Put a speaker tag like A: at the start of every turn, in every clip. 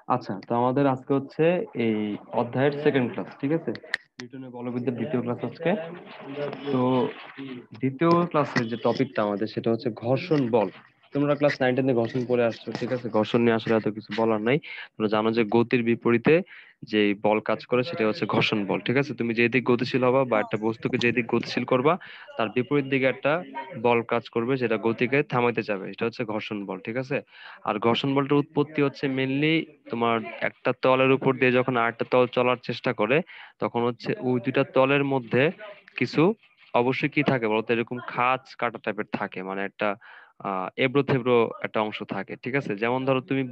A: আচ্ছা, তো আমাদের আজকে হচ্ছে এই অধ্যায়ের সেকেন্ড ক্লাস, ঠিক আছে? নিউটনের বলবিদ্যার দ্বিতীয় ক্লাস আজকে। তো দ্বিতীয় ক্লাসের যে টপিকটা আমাদের সেটা হচ্ছে ঘর্ষণ বল। তোমরা ক্লাস 9 10 ঘর্ষণ পড়ে আসছো, ঠিক আছে? ঘর্ষণ নিয়ে আসলে এত কিছু বলার নাই। তোমরা জানো যে গতির বিপরীতে যে বল কাজ করে সেটা হচ্ছে ঘর্ষণ বল, ঠিক আছে? তুমি যেদিক গতিশীল হবা বা একটা বস্তুকে যেদিক গতিশীল করবা, তার বিপরীত দিকে একটা বল কাজ করবে, যেটা গতিকে থামাইতে যাবে, এটা হচ্ছে ঘর্ষণ বল, ঠিক আছে? আর ঘর্ষণ বলটার উৎপত্তি হচ্ছে মেনলি তোমার একটা তলের উপর দিয়ে যখন আরেকটা তল চলার চেষ্টা করে, তখন হচ্ছে ওই দুইটা তলের মধ্যে কিছু অবশ্যই কি থাকে বলতো, এরকম খাঁজ কাটা টাইপের থাকে, মানে একটা এবড়ো থেবড়ো একটা অংশ থাকে, ঠিক আছে? যেমন ধরো তুমি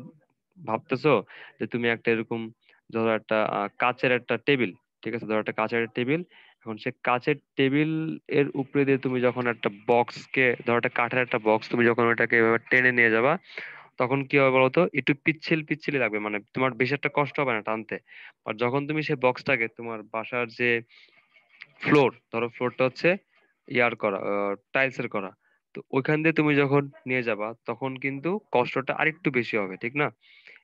A: ভাবতেছো যে তুমি একটা এরকম, ধরো একটা কাচের একটা টেবিল, ঠিক আছে? ধরো একটা কাচের টেবিল। এখন সে কাচের টেবিল এর উপরে দিয়ে তুমি যখন একটা বক্সকে, ধরো একটা কাঠের একটা বক্স, তুমি যখন ওটাকে এভাবে টেনে নিয়ে যাবা, তখন কি হবে বলতো, একটু পিচ্ছিল পিচ্ছিল লাগবে, মানে তোমার বেশি একটা কষ্ট হবে না টানতে। আর যখন তুমি সেই বক্সটাকে তোমার বাসার যে ফ্লোর, ধরো ফ্লোরটা হচ্ছে ইয়ার করা, টাইলসের করা, তো ওইখান দিয়ে তুমি যখন নিয়ে যাবা তখন কিন্তু কষ্টটা আরেকটু বেশি হবে, ঠিক না?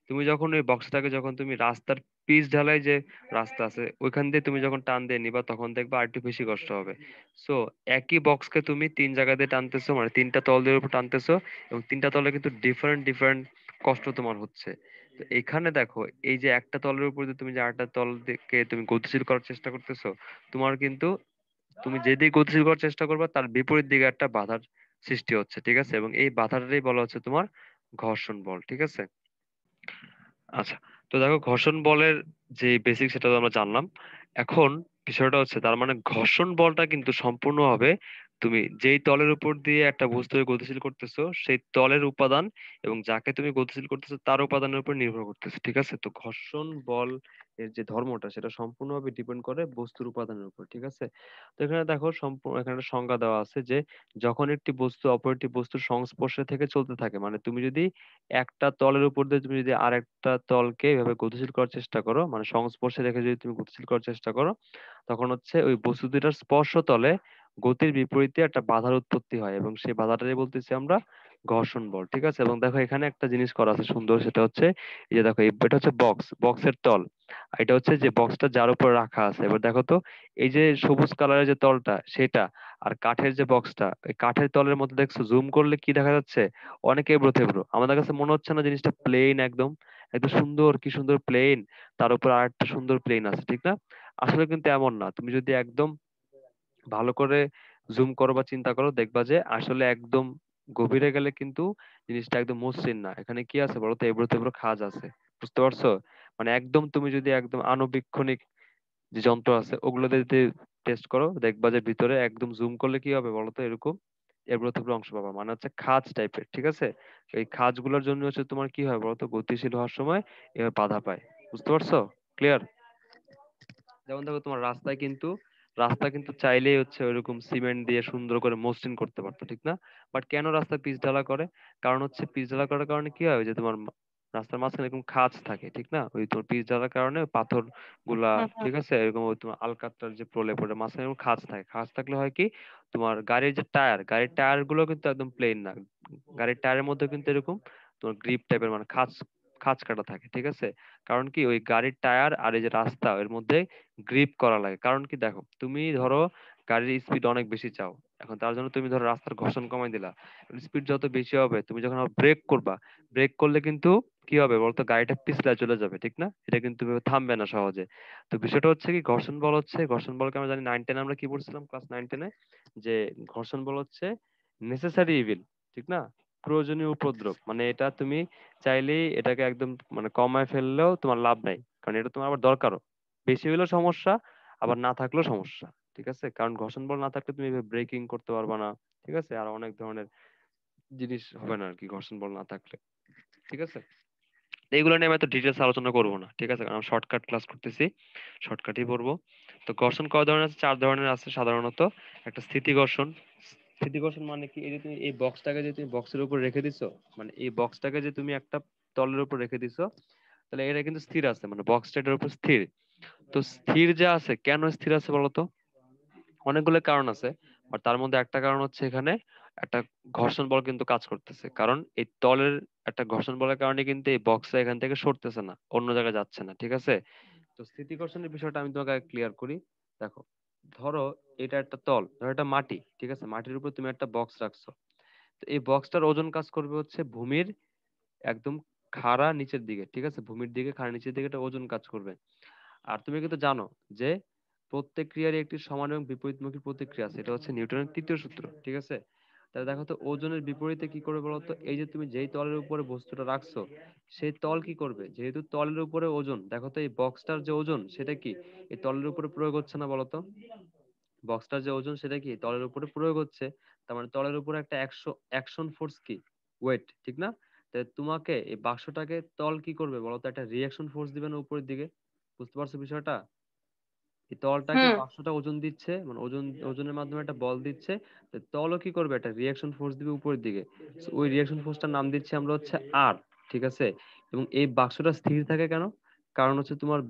A: তুমি যখন ওই বক্সটাকে যখন তুমি রাস্তার পিচ ঢালাই যে রাস্তা আছে ওইখান দিয়ে তুমি যখন টান দিয়ে নিবা, তখন দেখবা আরেকটু বেশি কষ্ট হবে। সো একই বক্সকে তুমি তিন জায়গা দিয়ে টানতেছো, মানে তিনটা তল দিয়ে উপর টানতেছো, এবং তিনটা তলে কিন্তু ডিফারেন্ট ডিফারেন্ট কষ্ট তোমার হচ্ছে। তো এখানে দেখো, এই যে একটা তলের উপর দিয়ে তুমি যে আরেকটা তল দিকে তুমি গতিশীল করার চেষ্টা করতেছো, তোমার কিন্তু তুমি যেদিকে গতিশীল করার চেষ্টা করবে তার বিপরীত দিকে একটা বাধার সৃষ্টি হচ্ছে, ঠিক আছে? এবং এই বাধাটাই বলা হচ্ছে তোমার ঘর্ষণ বল, ঠিক আছে? আচ্ছা, তো দেখো ঘর্ষণ বলের যে বেসিক সেটা তো আমরা জানলাম। এখন বিষয়টা হচ্ছে, তার মানে ঘর্ষণ বলটা কিন্তু সম্পূর্ণভাবে তুমি যেই তলের উপর দিয়ে একটা বস্তুকে গতিশীল করতেছো সেই তলের উপাদান এবং যাকে তুমি গতিশীল করতেছো তার উপাদানের উপর নির্ভর করতেছে, ঠিক আছে? তো ঘর্ষণ বল এর যে ধর্মটা সেটা সম্পূর্ণভাবে ডিপেন্ড করে বস্তুর উপাদানের উপর, ঠিক আছে? তো এখানে দেখো সম্পূর্ণ এখানে একটা সংজ্ঞা দেওয়া আছে যে যখন একটি বস্তু অপর একটি বস্তুর সংস্পর্শে থেকে চলতে থাকে, মানে তুমি যদি একটা তলের উপর দিয়ে তুমি যদি আরেকটা তলকে এভাবে গতিশীল করার চেষ্টা করো, মানে সংস্পর্শে রেখে যদি তুমি গতিশীল করার চেষ্টা করো, তখন হচ্ছে ওই বস্তু দুটার স্পর্শ তলে গতির বিপরীতে একটা বাধার উৎপত্তি হয়, এবং সেই বাধাটাই বলতেছি আমরা ঘর্ষণ বল, ঠিক আছে? এবং দেখো এখানে একটা জিনিস করা আছে সুন্দর, সেটা হচ্ছে এই যে দেখো এটা হচ্ছে বক্সের তল, আর এটা হচ্ছে যে বক্সটা যার উপর রাখা আছে। এবার দেখো তো, এই যে সবুজ কালারের যে তলটা সেটা, আর কাঠের যে বক্সটা, এই কাঠের তলের মধ্যে দেখছো জুম করলে কি দেখা যাচ্ছে? অনেক এবড়ো থেবড়ো। আমাদের কাছে মনে হচ্ছে না জিনিসটা প্লেন, একদম একদম সুন্দর, কি সুন্দর প্লেন, তার উপর আরেকটা সুন্দর প্লেন আছে, ঠিক না? আসলে কিন্তু এমন না। তুমি যদি একদম ভালো করে জুম করো বা চিন্তা করো, দেখবা যে আসলে একদম গভীরে গেলে কিন্তু জিনিসটা একদম মসৃণ না। এখানে কি আছে বলতো, এবড়ো থেবড়ো খাঁজ আছে। বুঝতে পারছো? মানে একদম তুমি যদি একদম আণুবীক্ষণিক যে যন্ত্র আছে ওগুলো দিয়ে যদি টেস্ট করো, দেখবা যে ভিতরে একদম জুম করলে কি হবে বলতো, এরকম এবড়ো থেবড়ো অংশ পাবা, মানে হচ্ছে খাঁজ টাইপের, ঠিক আছে? এই খাঁজ গুলোর জন্য হচ্ছে তোমার কি হয় বলতো, গতিশীল হওয়ার সময় এবার বাধা পায়। বুঝতে পারছো? ক্লিয়ার? যেমন দেখো তোমার রাস্তা কিন্তু চাইলেই হচ্ছে ওইরকম সিমেন্ট দিয়ে সুন্দর করে মসৃণ করতে পারতো, ঠিক না? বাট কেন রাস্তা পিচ ঢালা করে? কারণ হচ্ছে পিচ ঢালা করার কারণে কি হয়, ওই যে তোমার রাস্তার মাঝখানে এরকম খাঁজ থাকে, ঠিক না? ওই তোমার পিচ ঢালার কারণে পাথর গুলা,
B: হুম হুম।
A: ঠিক আছে, এরকম ওই তোমার আলকাতরার যে প্রলেপ ওটা মাঝখানে এরকম খাঁজ থাকে। খাঁজ থাকলে হয় কি, তোমার গাড়ির টায়ার গুলো কিন্তু একদম প্লেন না। গাড়ির টায়ারের মধ্যে কিন্তু এরকম তোমার গ্রিপ টাইপের, মানে খাঁজ খাঁজ কাটা থাকে, ঠিক আছে? কারণ কি, ওই গাড়ির টায়ার আর এই যে রাস্তা এর মধ্যে গ্রিপ করা লাগে। কারণ কি, দেখো তুমি ধরো গাড়ির স্পিড অনেক বেশি চাও, এখন তার জন্য তুমি ধরো রাস্তার ঘর্ষণ কমাই দিলা, স্পিড যত বেশি হবে তুমি যখন ব্রেক করবা, ব্রেক করলে কিন্তু কি হবে বলতো, গাড়িটা পিছলা চলে যাবে, ঠিক না? এটা কিন্তু এভাবে থামবে না সহজে। তো বিষয়টা হচ্ছে কি, ঘর্ষণ বলকে আমরা জানি 9 10 আমরা কি পড়ছিলাম ক্লাস 9 10 যে ঘর্ষণ বল হচ্ছে নেসেসারি ইভিল, ঠিক না? প্রয়োজনীয় উপদ্রব, মানে এটা তুমি চাইলেই এটাকে একদম মানে কমায় ফেললেও তোমার লাভ নাই, কারণ এটা তোমার আবার দরকারও। বেশি হলেও সমস্যা, আবার না থাকলেও সমস্যা, ঠিক আছে? কারণ ঘর্ষণ বল না থাকলে তুমি ব্রেকিং করতে পারবা না, ঠিক আছে? আর অনেক ধরনের জিনিস হবে না আর কি ঘর্ষণ বল না থাকলে, ঠিক আছে? তো এইগুলো নিয়ে আমি এত ডিটেলস আলোচনা করবো না, ঠিক আছে? কারণ আমি শর্টকাট ক্লাস করতেছি, শর্টকাটই পড়বো। তো ঘর্ষণ কয় ধরনের আছে? 4 ধরনের আছে সাধারণত। একটা স্থিতি ঘর্ষণ। স্থিতি ঘর্ষণ মানে কি, এই যে তুমি এই বক্সটাকে যে তুমি বক্সের উপর রেখে দিছো, মানে এই বক্সটাকে যে তুমি একটা তলের উপর রেখে দিছো, তাহলে এটা কিন্তু স্থির আছে, মানে বক্সটা এটার উপর স্থির। তো স্থির যে আছে, কেন স্থির আছে বলতো? অনেকগুলো কারণ আছে, আর তার মধ্যে একটা কারণ হচ্ছে এখানে একটা ঘর্ষণ বল কিন্তু কাজ করতেছে, কারণ এই তলের একটা ঘর্ষণ বলের কারণে কিন্তু এই বক্সটা এখান থেকে সরতেছে না, অন্য জায়গায় যাচ্ছে না, ঠিক আছে? তো স্থিতিকর্ষণের বিষয়টা আমি তোমাকে ক্লিয়ার করি। দেখো, ধরো এটা একটা তল, ধরো এটা মাটি, ঠিক আছে? মাটির উপর তুমি একটা বক্স রাখছো। তো এই বক্সটার ওজন কাজ করবে হচ্ছে ভূমির একদম খাড়া নিচের দিকে, ঠিক আছে? ভূমির দিকে খাড়া নিচের দিকে এটা ওজন কাজ করবে। আর তুমি কিন্তু জানো যে প্রত্যেক ক্রিয়ারই একটি সমান এবং বিপরীতমুখী প্রতিক্রিয়া আছে, এটা হচ্ছে নিউটনের তৃতীয় সূত্র, ঠিক আছে? তাহলে দেখো তো ওজনের বিপরীতে কি করবে বলতো? এই যে তুমি যেই তলের উপরে বস্তুটা রাখছো, সেই তল কি করবে? যেহেতু তলের উপরে ওজন, দেখো তো এই বক্সটার যে ওজন সেটা কি এই তলের উপরে প্রয়োগ হচ্ছে না বলতো? বক্সটার যে ওজন সেটা কি তলের উপরে প্রয়োগ হচ্ছে। তার মানে তলের উপরে একটা অ্যাকশন ফোর্স কি, ওয়েট, ঠিক না? তাই তোমাকে এই বাক্সটাকে তল কি করবে বলতো? একটা রিয়াকশন ফোর্স দিবে না উপরের দিকে? বুঝতে পারছো বিষয়টা? এই তলটাকে
B: হুম।
A: বাক্সটা ওজন দিচ্ছে, মানে ওজনের মাধ্যমে একটা বল দিচ্ছে। তো তলও কি করবে? একটা রিয়াকশন ফোর্স দিবে উপরের দিকে। So, ওই রিয়াকশন ফোর্সটার নাম দিচ্ছি আমরা হচ্ছে আর, ঠিক আছে? এবং এই বাক্সটা স্থির থাকে কেন? কারণ হচ্ছে তোমার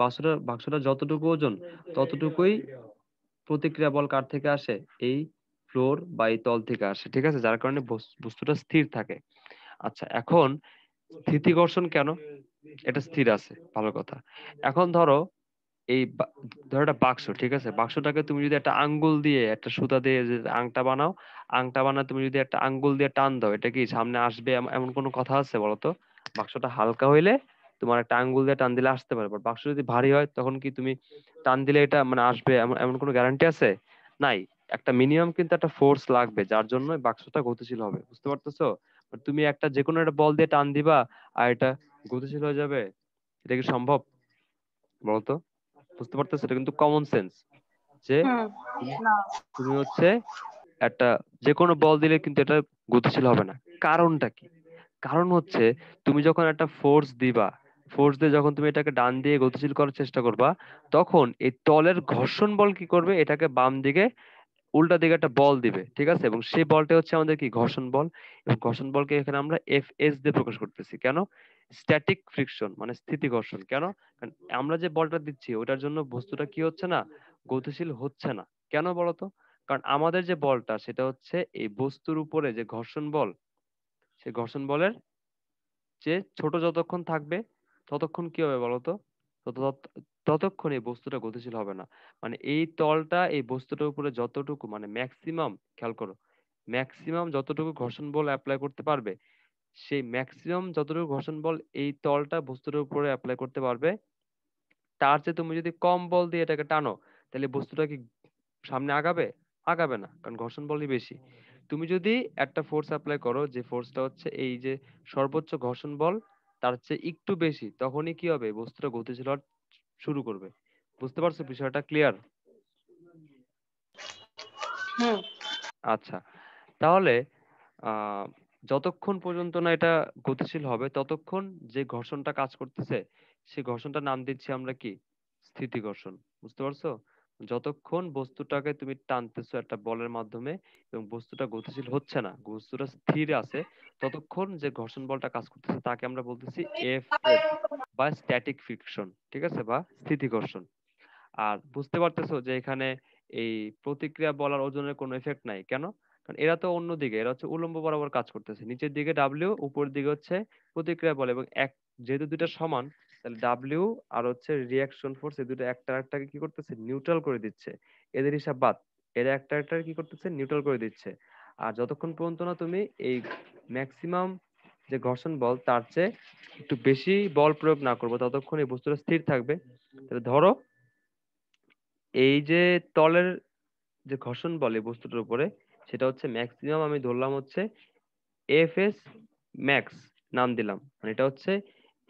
A: বাক্সটা যতটুকু ওজন ততটুকুই প্রতিক্রিয়া বল কার থেকে আসে? এই ফ্লোর বা এই তল থেকে আসে, ঠিক আছে? যার কারণে বস্তুটা স্থির থাকে। আচ্ছা, এখন স্থিতিকর্ষণ কেন? এটা স্থির আছে, ভালো কথা। এখন ধরো ধরো একটা বাক্স, ঠিক আছে? বাক্সটাকে তুমি যদি একটা আঙ্গুল দিয়ে, একটা সুতা দিয়ে যে আংটা বানাও, আংটা বানায় তুমি যদি একটা আঙ্গুল দিয়ে টান দাও, এটা কি সামনে আসবে এমন কোনো কথা আছে বলো তো? বাক্সটা হালকা হইলে তোমার একটা আঙ্গুল দিয়ে টান দিলে আসতে পারে, বাট বাক্স যদি ভারী হয় তখন কি তুমি টান দিলে এটা মানে আসবে এমন এমন কোনো গ্যারান্টি আছে? নাই। একটা মিনিমাম কিন্তু একটা ফোর্স লাগবে, যার জন্য এই বাক্সটা গতিশীল হবে, বুঝতে পারতেছো? তুমি একটা যে কোনো একটা বল দিয়ে টান দিবা আর এটা গতিশীল হয়ে যাবে, এটা কি সম্ভব বলতো? বুঝতে পারতেছো? এটা কিন্তু কমন সেন্স যে
B: হুম।
A: তুমি
B: না।
A: তুমি হচ্ছে একটা যে কোনো বল দিলে কিন্তু এটা গতিশীল হবে না। কারণটা কি? কারণ হচ্ছে তুমি যখন একটা ফোর্স দিবা, ফোর্স দিয়ে যখন তুমি এটাকে ডান দিয়ে গতিশীল করার চেষ্টা করবা, তখন এই তলের ঘর্ষণ বল কি করবে? এটাকে বাম দিকে উল্টা দিকে একটা বল দিবে, ঠিক আছে? এবং সেই বলটা হচ্ছে আমাদের কি ঘর্ষণ বল। এবং ঘর্ষণ বলকে এখানে আমরা এফ এস দিয়ে প্রকাশ করতেছি। কেন? স্ট্যাটিক ফ্রিকশন, মানে স্থিতি ঘর্ষণ। কেন? কারণ আমরা যে বলটা দিচ্ছি ওটার জন্য বস্তুটা কি হচ্ছে না, গতিশীল হচ্ছে না। কেন বলতো? কারণ আমাদের যে বলটা সেটা হচ্ছে এই বস্তুর উপরে যে ঘর্ষণ বল, সেই ঘর্ষণ বলের যে ছোট যতক্ষণ থাকবে ততক্ষণ কি হবে বলতো? ততক্ষণ এই বস্তুটা গতিশীল হবে না। মানে এই তলটা এই বস্তুটার উপরে যতটুকু মানে ম্যাক্সিমাম, খেয়াল করো, ম্যাক্সিমাম যতটুকু ঘর্ষণ বল অ্যাপ্লাই করতে পারবে, সেই ম্যাক্সিমাম যতটুকু ঘর্ষণ বল এই তলটা বস্তুটার উপরে অ্যাপ্লাই করতে পারবে, তার চেয়ে তুমি যদি কম বল দিয়ে এটাকে টানো, তাহলে বস্তুটা কি সামনে আগাবে? আগাবে না, কারণ ঘর্ষণ বলই বেশি। তুমি যদি একটা ফোর্স অ্যাপ্লাই করো, যে ফোর্সটা হচ্ছে এই যে সর্বোচ্চ ঘর্ষণ বল তার চেয়ে একটু বেশি, তখনই কি হবে? বস্তুটা গতিশীল হওয়া শুরু করবে। বুঝতে পারছো বিষয়টা? ক্লিয়ার?
B: হুম।
A: আচ্ছা, তাহলে আহ যতক্ষণ পর্যন্ত না এটা গতিশীল হবে ততক্ষণ যে ঘর্ষণটা কাজ করতেছে সেই ঘর্ষণটার নাম দিচ্ছি আমরা কি? স্থিতি ঘর্ষণ। বুঝতে পারছো? যতক্ষণ বস্তুটাকে তুমি টানতেছো একটা বলের মাধ্যমে এবং বস্তুটা গতিশীল হচ্ছে না, বস্তুটা স্থির আছে, ততক্ষণ যে ঘর্ষণ বলটা কাজ করতেছে তাকে আমরা বলতেছি এফ এস বা স্ট্যাটিক ফ্রিকশন, ঠিক আছে? বা স্থিতি ঘর্ষণ। আর বুঝতে পারতেছো যে এখানে এই প্রতিক্রিয়া বল আর ওজনের কোনো এফেক্ট নাই। কেন? কারণ এরা তো অন্যদিকে, এরা হচ্ছে উল্লম্ব বরাবর কাজ করতেছে। নিচের দিকে ডাব্লিউ, উপরের দিকে হচ্ছে প্রতিক্রিয়া বল, এবং যেহেতু দুইটা সমান, তাহলে ডাব্লিউ আর হচ্ছে রিয়াকশন ফোর্স এই দুটো একটা একটাকে কি করতেছে? নিউট্রাল করে দিচ্ছে। এদের হিসাব বাদ, এরা একটা একটা কি করতেছে? নিউট্রাল করে দিচ্ছে। আর যতক্ষণ পর্যন্ত না তুমি এই ম্যাক্সিমাম যে ঘর্ষণ বল তার চেয়ে একটু বেশি বল প্রয়োগ না করবো, ততক্ষণ এই বস্তুটা স্থির থাকবে। তাহলে ধরো এই যে তলের যে ঘর্ষণ বলে বস্তুটার উপরে, সেটা হচ্ছে ম্যাক্সিমাম, আমি ধরলাম হচ্ছে এফ এস ম্যাক্স নাম দিলাম। মানে এটা হচ্ছে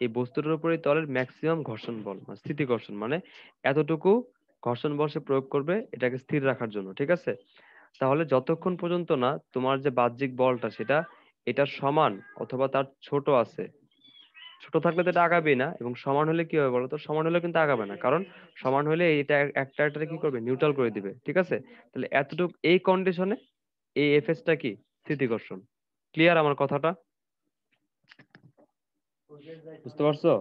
A: এই বস্তুটার উপরে তলের ম্যাক্সিমাম ঘর্ষণ বল, মানে স্থিতি ঘর্ষণ, মানে এতটুকু ঘর্ষণ বল সে প্রয়োগ করবে এটাকে স্থির রাখার জন্য, ঠিক আছে? তাহলে যতক্ষণ পর্যন্ত না তোমার যে বাহ্যিক বলটা সেটা এটার সমান অথবা তার ছোট আছে, ছোট থাকলে তো এটা আগাবেই না, এবং সমান হলে কি হবে বলতো? সমান হলে কিন্তু আগাবে না, কারণ সমান হলে এটা একটা একটা কি করবে? নিউট্রাল করে দিবে, ঠিক আছে? তাহলে এতটুকু এই কন্ডিশনে এই এফএস টা কি? স্থিতিকর্ষণ। ক্লিয়ার আমার কথাটা? বুঝতে পারছো?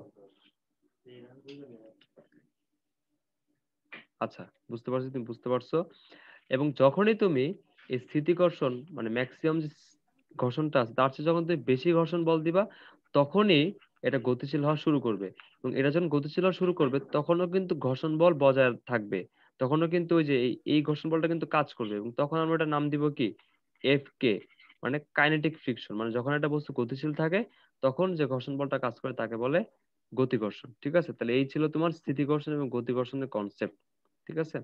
A: আচ্ছা, বুঝতে পারছো, তুমি বুঝতে পারছো। এবং যখনই তুমি এই স্থিতি ঘর্ষণ মানে ম্যাক্সিমাম যে ঘর্ষণটা আছে তার চেয়ে যখন তুমি বেশি ঘর্ষণ বল দিবা তখনই এটা গতিশীল হওয়া শুরু করবে। এবং এটা যখন গতিশীল হওয়া শুরু করবে তখনও কিন্তু ঘর্ষণ বল বজায় থাকবে। তখনও কিন্তু ওই যে এই ঘর্ষণ বলটা কিন্তু কাজ করবে, এবং তখন আমরা এটা নাম দিব কি, এফ কে, মানে কাইনেটিক ফ্রিকশন। মানে যখন একটা বস্তু গতিশীল থাকে তখন যে ঘর্ষণ বলটা কাজ করে তাকে বলে গতি ঘর্ষণ। ঠিক আছে, তাহলে এই ছিল তোমার স্থিতি ঘর্ষণ এবং গতি ঘর্ষণের কনসেপ্ট। ঠিক আছে,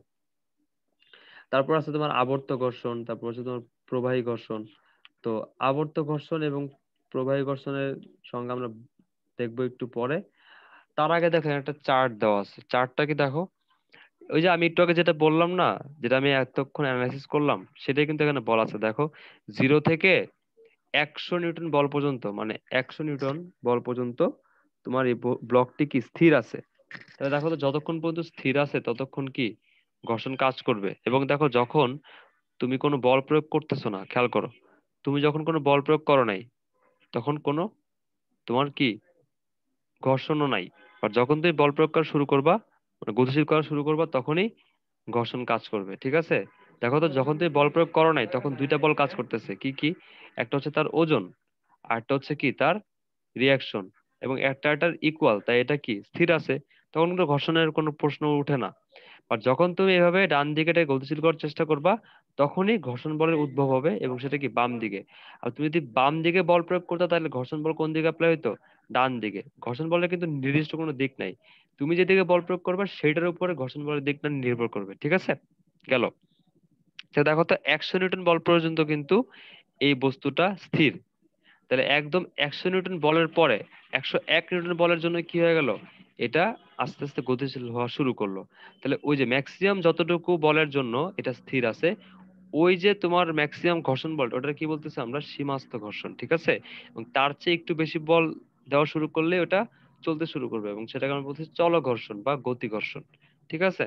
A: তারপর আছে তোমার আবর্ত ঘর্ষণ, তারপর হচ্ছে তোমার প্রবাহী ঘর্ষণ। তো আবর্ত ঘর্ষণ এবং প্রবাহী ঘর্ষণের সঙ্গে আমরা দেখবো একটু পরে। তার আগে দেখো একটা চার্ট দেওয়া আছে, চার্টটা কি দেখো, ওই যে আমি একটু আগে যেটা বললাম না, যেটা আমি এতক্ষণ অ্যানালাইসিস করলাম, সেটাই কিন্তু এখানে বলা আছে। দেখো, 0 থেকে 100 নিউটন বল পর্যন্ত, মানে 100 নিউটন বল পর্যন্ত তোমার এই ব্লকটি কি স্থির আছে। তাহলে দেখো তো যতক্ষণ পর্যন্ত স্থির আছে ততক্ষণ কি ঘর্ষণ কাজ করবে। এবং দেখো যখন তুমি কোনো বল প্রয়োগ করতেছো না, খেয়াল করো, তুমি যখন কোনো বল প্রয়োগ করো নাই তখন কোনো তোমার কি ঘর্ষণও নাই। আর যখন তুমি বল প্রয়োগ করা শুরু করবা, মানে গতিশীল করা শুরু করবা, তখনই ঘর্ষণ কাজ করবে। ঠিক আছে, দেখো তো যখন তুমি বল প্রয়োগ করো নাই তখন দুইটা বল কাজ করতেছে, কি কি, একটা হচ্ছে তার ওজন, আর একটা হচ্ছে কি তার রিয়াকশন, এবং একটা এটার ইকুয়াল, তাই এটা কি স্থির আছে, তখন কিন্তু ঘর্ষণের কোনো প্রশ্ন উঠে না। আর যখন তুমি এভাবে ডান দিকে এটাকে গতিশীল করার চেষ্টা করবা তখনই ঘর্ষণ বলের উদ্ভব হবে, এবং সেটা কি বাম দিকে। আর তুমি যদি বাম দিকে বল প্রয়োগ করতে তাহলে ঘর্ষণ বল কোন দিকে অ্যাপ্লাই হইতো, ডান দিকে। ঘর্ষণ বলের কিন্তু নির্দিষ্ট কোনো দিক নাই, তুমি যেদিকে বল প্রয়োগ করবে সেটার উপরে ঘর্ষণ বলের দিকটা নির্ভর করবে। ঠিক আছে, গেল। তো দেখো তো 100 নিউটন বল পর্যন্ত কিন্তু এই বস্তুটা স্থির। তাহলে একদম 100 নিউটন বলের পরে 101 নিউটন বলের জন্য কি হয়ে গেল, এটা আস্তে আস্তে গতিশীল হওয়া শুরু করলো। তাহলে ওই যে ম্যাক্সিমাম যতটুকু বলের জন্য এটা স্থির আছে, ওই যে তোমার ম্যাক্সিমাম ঘর্ষণ বল, ওটা কি বলতেছে আমরা, সীমাস্থ ঘর্ষণ। ঠিক আছে, এবং তার চেয়ে একটু বেশি বল দেওয়া শুরু করলে ওটা চলতে শুরু করবে, এবং সেটাকে আমরা বলতেছি চল ঘর্ষণ বা গতি ঘর্ষণ। ঠিক আছে,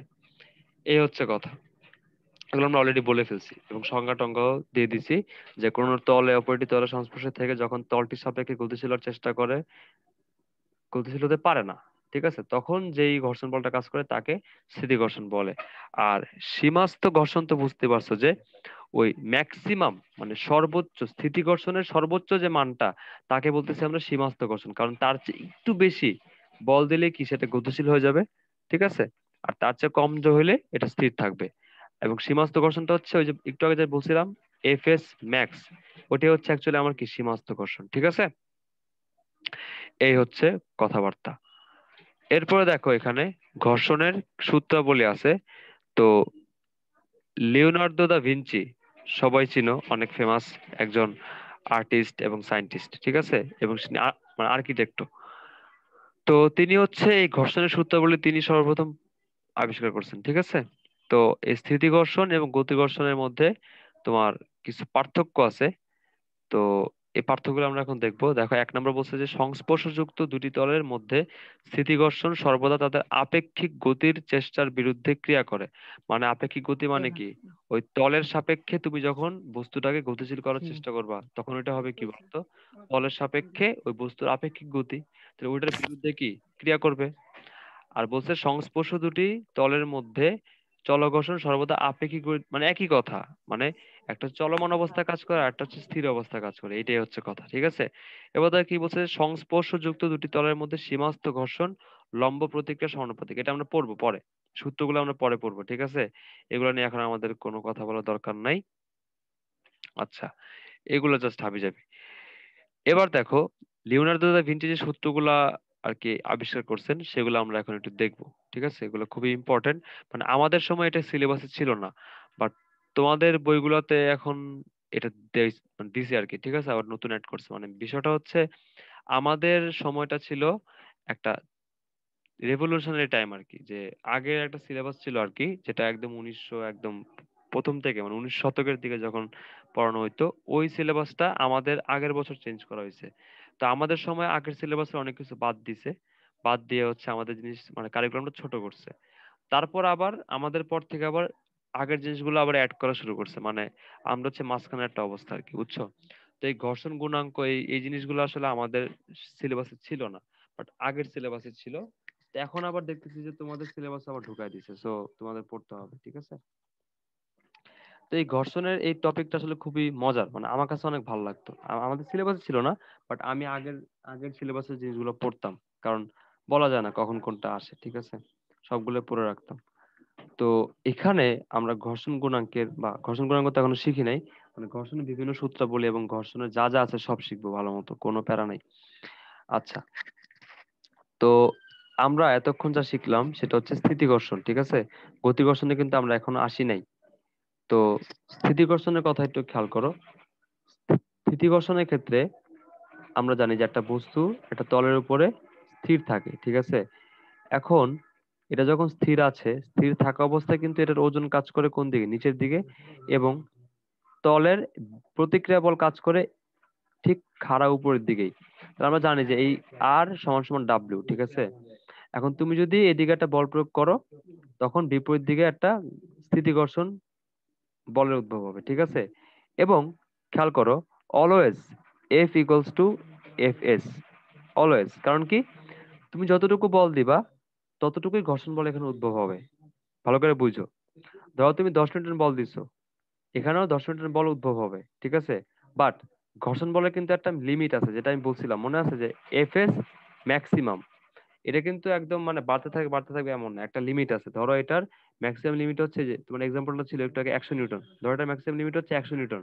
A: এই হচ্ছে কথা। এগুলো আমরা অলরেডি বলে ফেলছি এবং সংজ্ঞা টঙ্গাও দিয়ে দিছি, যে কোন তলে অপরটি তলের সংস্পর্শে থেকে যখন তলটির সাপেক্ষে গতিশীল হওয়ার চেষ্টা করে গতিশীল হতে পারে না, ঠিক আছে, তখন যেই ঘর্ষণ বলটা কাজ করে তাকে স্থিতি ঘর্ষণ বলে। আর সীমাস্থ ঘর্ষণ তো বুঝতে পারছো, যে ওই ম্যাক্সিমাম মানে সর্বোচ্চ স্থিতি ঘর্ষণের সর্বোচ্চ যে মানটা, তাকে বলতেছি আমরা সীমাস্থ ঘর্ষণ, কারণ তার চেয়ে একটু বেশি বল দিলে কি সেটা গতিশীল হয়ে যাবে। ঠিক আছে, আর তার চেয়ে কম যে হইলে এটা স্থির থাকবে। এবং সীমাস্থ ঘর্ষণটা হচ্ছে ওই যে একটু আগে যে বলছিলাম, এফএস ম্যাক্স, ওটাই হচ্ছে অ্যাকচুয়ালি আমার কি সীমাস্থ ঘর্ষণ। ঠিক আছে, এই হচ্ছে কথাবার্তা। এরপরে দেখো এখানে ঘর্ষণের সূত্রাবলী আছে। তো লিওনার্দো দা ভিঞ্চি, সবাই চিনো, অনেক ফেমাস একজন আর্টিস্ট এবং সায়েন্টিস্ট। ঠিক আছে, এবং মানে আর্কিটেক্টও। তো তিনি হচ্ছে এই ঘর্ষণের সূত্রাবলী তিনি সর্বপ্রথম আবিষ্কার করছেন। ঠিক আছে, তো এই স্থিতি ঘর্ষণ এবং গতি ঘর্ষণের মধ্যে তোমার কিছু পার্থক্য আছে। তো এই পার্থক্যগুলো আমরা এখন দেখবো। দেখো, 1 নম্বর বলছে যে সংস্পর্শযুক্ত দুটি তলের মধ্যে স্থিতিঘর্ষণ সর্বদা তাদের আপেক্ষিক গতির চেষ্টার বিরুদ্ধে ক্রিয়া করে। মানে আপেক্ষিক গতি মানে কি, ওই তলের সাপেক্ষে তুমি যখন বস্তুটাকে গতিশীল করার চেষ্টা করবা তখন ওইটা হবে কি বলতো, তলের সাপেক্ষে ওই বস্তুর আপেক্ষিক গতি, তাহলে ওইটার বিরুদ্ধে কি ক্রিয়া করবে। আর বলছে সংস্পর্শ দুটি তলের মধ্যে চলঘর্ষণ সর্বদা আপেক্ষিক মানে একই কথা, মানে একটা চলমান অবস্থা কাজ করে আর একটা হচ্ছে স্থির অবস্থা কাজ করে, এটাই হচ্ছে কথা। ঠিক আছে, এবার দেখো কি বলছে, সংস্পর্শ যুক্ত দুটি তলের মধ্যে সীমাস্থ ঘর্ষণ লম্ব প্রতিক্রিয়া সমানুপাতিক। এটা আমরা পড়বো পরে, সূত্রগুলো আমরা পরে পড়বো। ঠিক আছে, এগুলো নিয়ে এখন আমাদের কোনো কথা বলার দরকার নাই। আচ্ছা, এগুলো জাস্ট হাবি যাবি। এবার দেখো, লিওনার্দো দা ভিঞ্চি যে সূত্রগুলা আর কি আবিষ্কার করছেন সেগুলো আমরা এখন একটু দেখবো। ঠিক আছে, এগুলো খুবই ইম্পর্টেন্ট। মানে আমাদের সময় এটা সিলেবাসে ছিল না, বাট তোমাদের বইগুলোতে এখন এটা মানে দিছে আর কি। ঠিক আছে, আবার নতুন অ্যাড করছে। মানে বিষয়টা হচ্ছে, আমাদের সময়টা ছিল একটা রেভলিউশনারি টাইম আর কি, যে আগের একটা সিলেবাস ছিল আর কি, যেটা একদম 1900 একদম প্রথম থেকে মানে 19 শতকের দিকে যখন পড়ানো হইতো, ওই সিলেবাসটা আমাদের আগের বছর চেঞ্জ করা হয়েছে। তো আমাদের সময় আগের সিলেবাসে অনেক কিছু বাদ দিছে, বাদ দিয়ে হচ্ছে আমাদের জিনিস মানে কারিকুলামটা ছোট করছে। তারপর আবার আমাদের পর থেকে আবার আগের জিনিসগুলো আবার অ্যাড করা শুরু করছে। মানে আমরা হচ্ছে মাঝখানে একটা অবস্থা আর কি, বুঝছো। তো এই ঘর্ষণ গুণাঙ্ক এই এই জিনিসগুলো আসলে আমাদের সিলেবাসে ছিল না, বাট আগের সিলেবাসে ছিল। তো এখন আবার দেখতেছি যে তোমাদের সিলেবাস আবার ঢুকাই দিছে, সো তোমাদের পড়তে হবে। ঠিক আছে, তো এই ঘর্ষণের এই টপিকটা আসলে খুবই মজার, মানে আমার কাছে অনেক ভালো লাগতো। আমাদের সিলেবাসে ছিল না, বাট আমি আগের আগের সিলেবাসের জিনিসগুলো পড়তাম, কারণ বলা যায় না কখন কোনটা আসে, ঠিক আছে, সবগুলো পড়ে রাখতাম। তো এখানে আমরা ঘর্ষণ গুণাঙ্কের বা ঘর্ষণ গুণাঙ্ক তো এখনো শিখি নাই, মানে ঘর্ষণের বিভিন্ন সূত্রাবলী এবং ঘর্ষণের যা যা আছে সব শিখবো ভালো মতো, কোনো প্যারা নাই। আচ্ছা, তো আমরা এতক্ষণ যা শিখলাম সেটা হচ্ছে স্থিতি ঘর্ষণ, ঠিক আছে। গতি ঘর্ষণে কিন্তু আমরা এখনো আসি নাই। তো স্থিতি ঘর্ষণের কথা একটু খেয়াল করো। স্থিতি ঘর্ষণের ক্ষেত্রে আমরা জানি যে একটা বস্তু একটা তলের উপরে স্থির থাকে, ঠিক আছে। এখন এটা যখন স্থির আছে, স্থির থাকা অবস্থায় কিন্তু এটার ওজন কাজ করে কোন দিকে, নিচের দিকে, এবং তলের প্রতিক্রিয়া বল কাজ করে ঠিক খাড়া উপরের দিকেই। তাহলে আমরা জানি যে এই আর সমান সমান ডাব্লিউ, ঠিক আছে। এখন তুমি যদি এদিকে একটা বল প্রয়োগ করো, তখন বিপরীত দিকে একটা স্থিতি ঘর্ষণ বলের উদ্ভব হবে, ঠিক আছে। এবং খেয়াল করো, always F equals to F S, always. কারণ কি, তুমি যতটুকু বল দিবা ততটুকুই ঘর্ষণ বল এখানে উদ্ভব হবে। ভালো করে বুঝো। ধরো তুমি 10 নিউটন বল দিছো, এখানেও 10 নিউটন বল উদ্ভব হবে, ঠিক আছে। বাট ঘর্ষণ বলের কিন্তু একটা লিমিট আছে, যেটা আমি বলছিলাম মনে আছে, যে এফ এস ম্যাক্সিমাম। এটা কিন্তু একদম মানে বাড়তে থাকবে এমন না, একটা লিমিট আছে। ধরো এটার ম্যাক্সিমাম লিমিট হচ্ছে, যে তোমার এক্সাম্পলটা ছিল একটু আগে 100 নিউটন, ধরো এটার ম্যাক্সিমাম লিমিট হচ্ছে 100 নিউটন।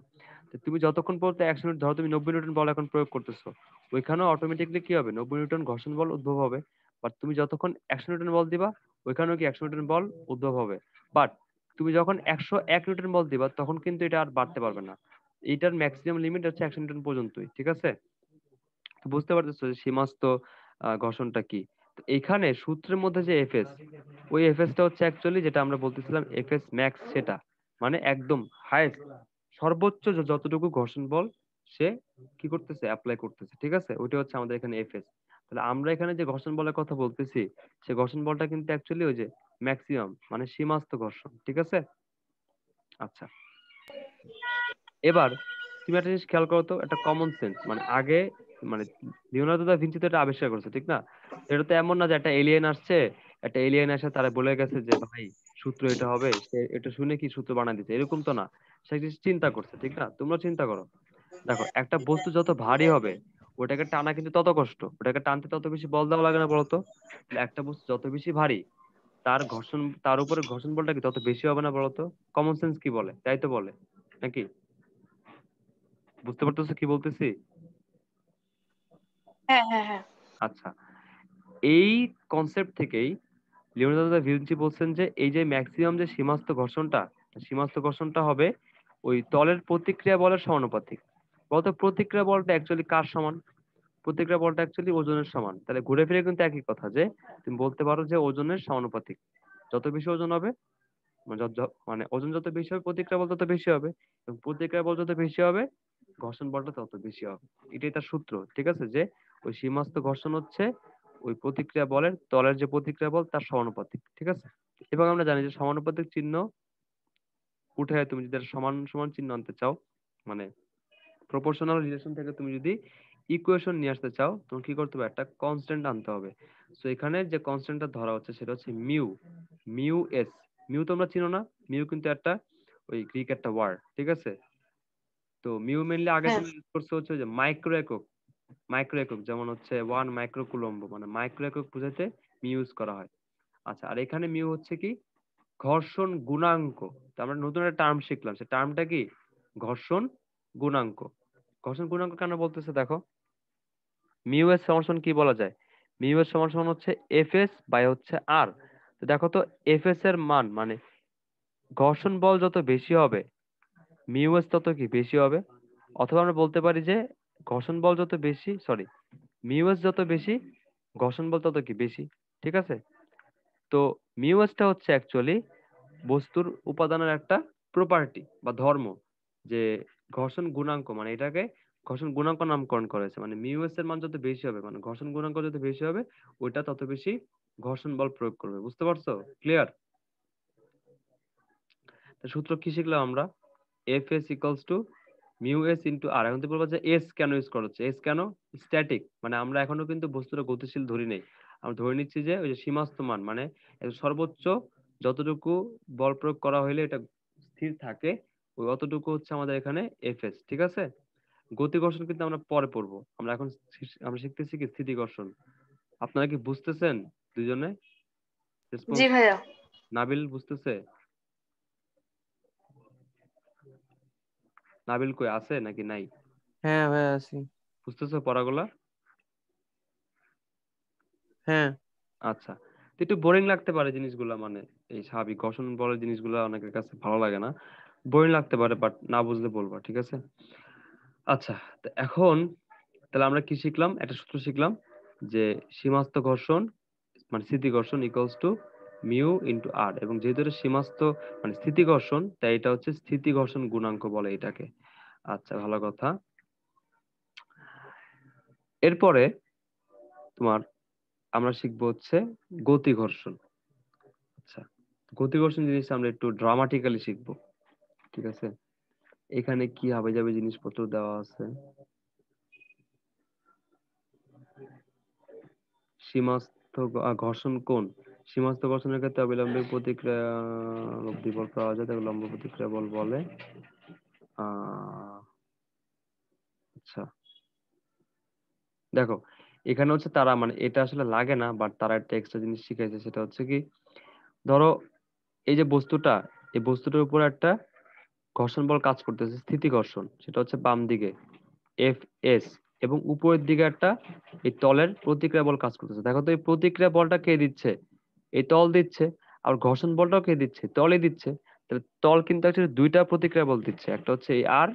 A: তো তুমি যতক্ষণ পর্যন্ত 100 নিউটন, ধরো তুমি 90 নিউটন বল এখন প্রয়োগ করতেছো, ওইখানেও অটোমেটিকলি কি হবে, 90 নিউটন ঘর্ষণ বল উদ্ভব হবে। বাট তুমি যতক্ষণ 100 নিউটন বল দিবা, ওইখানেও কি 100 নিউটন বল উদ্ভব হবে। বাট তুমি যখন 101 নিউটন বল দিবা, তখন কিন্তু এটা আর বাড়তে পারবে না। এটার ম্যাক্সিমাম লিমিট হচ্ছে 100 নিউটন পর্যন্তই, ঠিক আছে। তো বুঝতে পারতেছো যে সীমাস্থ ঘর্ষণটা কি। তো এইখানে সূত্রের মধ্যে যে এফএস, ওই এফএসটা হচ্ছে অ্যাকচুয়ালি যেটা আমরা বলতেছিলাম এফএস ম্যাক্স, সেটা মানে একদম হাইয়েস্ট, সর্বোচ্চ যতটুকু ঘর্ষণ বল সে কি করতেছে, অ্যাপ্লাই করতেছে, ঠিক আছে। ওইটা হচ্ছে আমাদের এখানে এফএস। তাহলে আমরা এখানে যে ঘর্ষণ বলের কথা বলতেছি, সে ঘর্ষণ বলটা কিন্তু অ্যাকচুয়ালি ওই যে ম্যাক্সিমাম, মানে সীমাস্থ ঘর্ষণ, ঠিক আছে। আচ্ছা, এবার তুমি একটা জিনিস খেয়াল করো তো, একটা কমন সেন্স, মানে আগে মানে লিওনার্দো দা ভিঞ্চি তো এটা আবিষ্কার করছে, ঠিক না। এটা তো এমন না যে একটা এলিয়েন আসছে, একটা এলিয়েন এসে তারা বলে গেছে যে ভাই সূত্র এটা হবে, সে এটা শুনে কি সূত্র বানায় দিচ্ছে, এরকম তো না। সে কিছু চিন্তা করছে, ঠিক না। তোমরা চিন্তা করো, দেখো একটা বস্তু যত ভারী হবে, ওটাকে টানা কিন্তু তত কষ্ট, ওটাকে টানতে তত বেশি বল দেওয়া লাগে না বলতো। তাহলে একটা বস্তু যত বেশি ভারী, তার ঘর্ষণ, তার উপরে ঘর্ষণ বলটা কি তত বেশি হবে না বলতো। কমন সেন্স কি বলে, তাই তো বলে, নাকি? বুঝতে পারতেছো কি বলতেছি?
B: হ্যাঁ, হ্যাঁ, হ্যাঁ।
A: আচ্ছা, এই কনসেপ্ট থেকেই লিওনার্দো দা ভিঞ্চি বলছেন যে এই যে ম্যাক্সিমাম যে সীমাস্থ ঘর্ষণটা, সীমাস্থ ঘর্ষণটা হবে ওই তলের প্রতিক্রিয়া বলের সমানুপাতিক। বলতো প্রতিক্রিয়া বলটা অ্যাকচুয়ালি কার সমান? প্রতিক্রিয়া বলটা অ্যাকচুয়ালি ওজনের সমান। তাহলে ঘুরে ফিরে কিন্তু একই কথা, যে তুমি বলতে পারো যে ওজনের সমানুপাতিক। যত বেশি ওজন হবে, মানে ওজন যত বেশি হবে প্রতিক্রিয়া বল তত বেশি হবে, এবং প্রতিক্রিয়া বল যত বেশি হবে ঘর্ষণ বলটা তত বেশি হবে। এটাই তার সূত্র, ঠিক আছে, যে ওই সীমাস্থ ঘর্ষণ হচ্ছে ওই প্রতিক্রিয়া বলের তলের যে প্রতিক্রিয়া বল তার সমানুপাতিক, ঠিক আছে। এবং আমরা জানি যে সমানুপাতিক চিহ্ন উঠে তুমি যদি একটা সমান সমান চিহ্ন আনতে চাও, মানে প্রপোর্শনাল রিলেশন থেকে তুমি যদি ইকুয়েশন নিয়ে আসতে চাও, তোমার কি করতে হবে, একটা কনস্ট্যান্ট আনতে হবে। সো এখানে যে কনস্ট্যান্টটা ধরা হচ্ছে সেটা হচ্ছে মিউ, মিউ এস। মিউ তোমরা চিনো না? মিউ কিন্তু একটা ওই গ্রিক একটা ওয়ার্ড, ঠিক আছে। তো মিউ মেনলি আগে
B: হ্যাঁ,
A: তুমি ইউজ করছো হচ্ছে যে মাইক্রো একক, মাইক্রো একক যেমন হচ্ছে 1 মাইক্রো কুলম্ব, মানে মাইক্রো একক বোঝাতে মিউ ইউজ করা হয়। আচ্ছা, আর এখানে মিউ হচ্ছে কি, ঘর্ষণ গুণাঙ্ক। তো আমরা নতুন একটা টার্ম শিখলাম, সে টার্মটা কি, ঘর্ষণ গুণাঙ্ক। ঘর্ষণ গুণাঙ্ক কেন বলতেছে দেখো, মিউ এর সমান সমান কি বলা যায়, মিউ এর সমান সমান হচ্ছে এফ এস বাই হচ্ছে আর। তো দেখো তো, এফ এস এর মান মানে ঘর্ষণ বল যত বেশি হবে মিউ এস তত কি বেশি হবে। অথবা আমরা বলতে পারি যে ঘর্ষণ বল যত বেশি, সরি, মিউ এস যত বেশি ঘর্ষণ বল তত কি বেশি, ঠিক আছে। তো মিউ এসটা হচ্ছে অ্যাকচুয়ালি বস্তুর উপাদানের একটা প্রপার্টি বা ধর্ম, যে ঘর্ষণ গুণাঙ্ক, মানে এটাকে ঘর্ষণ গুণাঙ্ক নামকরণ করেছে। মানে মিউএস এর মান যত বেশি হবে, মানে ঘর্ষণ গুণাঙ্ক যত বেশি হবে, ওইটা তত বেশি ঘর্ষণ বল প্রয়োগ করবে। বুঝতে পারছো? ক্লিয়ার? সূত্র কি শিখলাম আমরা, F S equals to mu S into R. এখন তুমি বলবো যে এস কেন ইউজ করা হচ্ছে, এস কেন, স্ট্যাটিক, মানে আমরা এখনো কিন্তু বস্তুটা গতিশীল ধরি নেই। আমরা ধরে নিচ্ছি যে ওই যে সীমাস্থ মান, মানে সর্বোচ্চ যতটুকু বল প্রয়োগ করা হইলে এটা স্থির থাকে, ওই অতটুকু হচ্ছে আমাদের এখানে এফএস, ঠিক আছে। গতি ঘর্ষণ কিন্তু আমরা পরে পড়বো, আমরা এখন আমরা শিখতেছি কি স্থিতি ঘর্ষণ। আপনারা কি বুঝতেছেন দুজনে?
B: জি
A: রেসপন্স?
B: ভাইয়া।
A: নাবিল বুঝতেছে? নাবিল কই আছে নাকি নাই?
C: হ্যাঁ ভাই আছি।
A: বুঝতেছো পড়াগুলা?
C: হ্যাঁ।
A: আচ্ছা, তো একটু বোরিং লাগতে পারে জিনিসগুলা, মানে এই স্বাভাবিক ঘর্ষণ বলের জিনিসগুলা অনেকের কাছে ভালো লাগে না, বোরিং লাগতে পারে, বাট না বুঝলে বলবা, ঠিক আছে। আচ্ছা, তো এখন তাহলে আমরা কি শিখলাম, একটা সূত্র শিখলাম যে সীমাস্থ ঘর্ষণ মানে স্থিতি ঘর্ষণ ইকুয়ালস টু মিউ ইন্টু আর, এবং যেহেতু এটা সীমাস্থ মানে স্থিতি ঘর্ষণ, তাই এটা হচ্ছে স্থিতি ঘর্ষণ গুণাঙ্ক বলে এটাকে। আচ্ছা, ভালো কথা। এরপরে তোমার আমরা শিখবো হচ্ছে গতি ঘর্ষণ। আচ্ছা, গতি ঘর্ষণ জিনিসটা আমরা একটু ড্রামাটিক্যালি শিখবো, ঠিক আছে। এখানে কি হবে যাবে জিনিসপত্র দেওয়া আছে। সীমাস্থ ঘর্ষণ কোণ, সীমাস্থ ঘর্ষণের ক্ষেত্রে অবিলম্বে প্রতিক্রিয়া লব্ধি বল পাওয়া যায়, তাকে লম্ব প্রতিক্রিয়া বল বলে। আচ্ছা, দেখো এখানে হচ্ছে তারা মানে এটা আসলে লাগে না, বাট তারা একটা এক্সট্রা জিনিস শিখাইছে, সেটা হচ্ছে কি, ধরো এই যে বস্তুটা, এই বস্তুটার উপর একটা ঘর্ষণ বল কাজ করতেছে, স্থিতি ঘর্ষণ, সেটা হচ্ছে বাম দিকে এফ এস, এবং উপরের দিকে একটা এই তলের প্রতিক্রিয়া বল কাজ করতেছে। দেখো তো এই প্রতিক্রিয়া বলটা কে দিচ্ছে? এই তল দিচ্ছে। আর ঘর্ষণ বলটাও কে দিচ্ছে? তলই দিচ্ছে। তাহলে তল কিন্তু actually দুইটা প্রতিক্রিয়া বল দিচ্ছে, একটা হচ্ছে এই আর,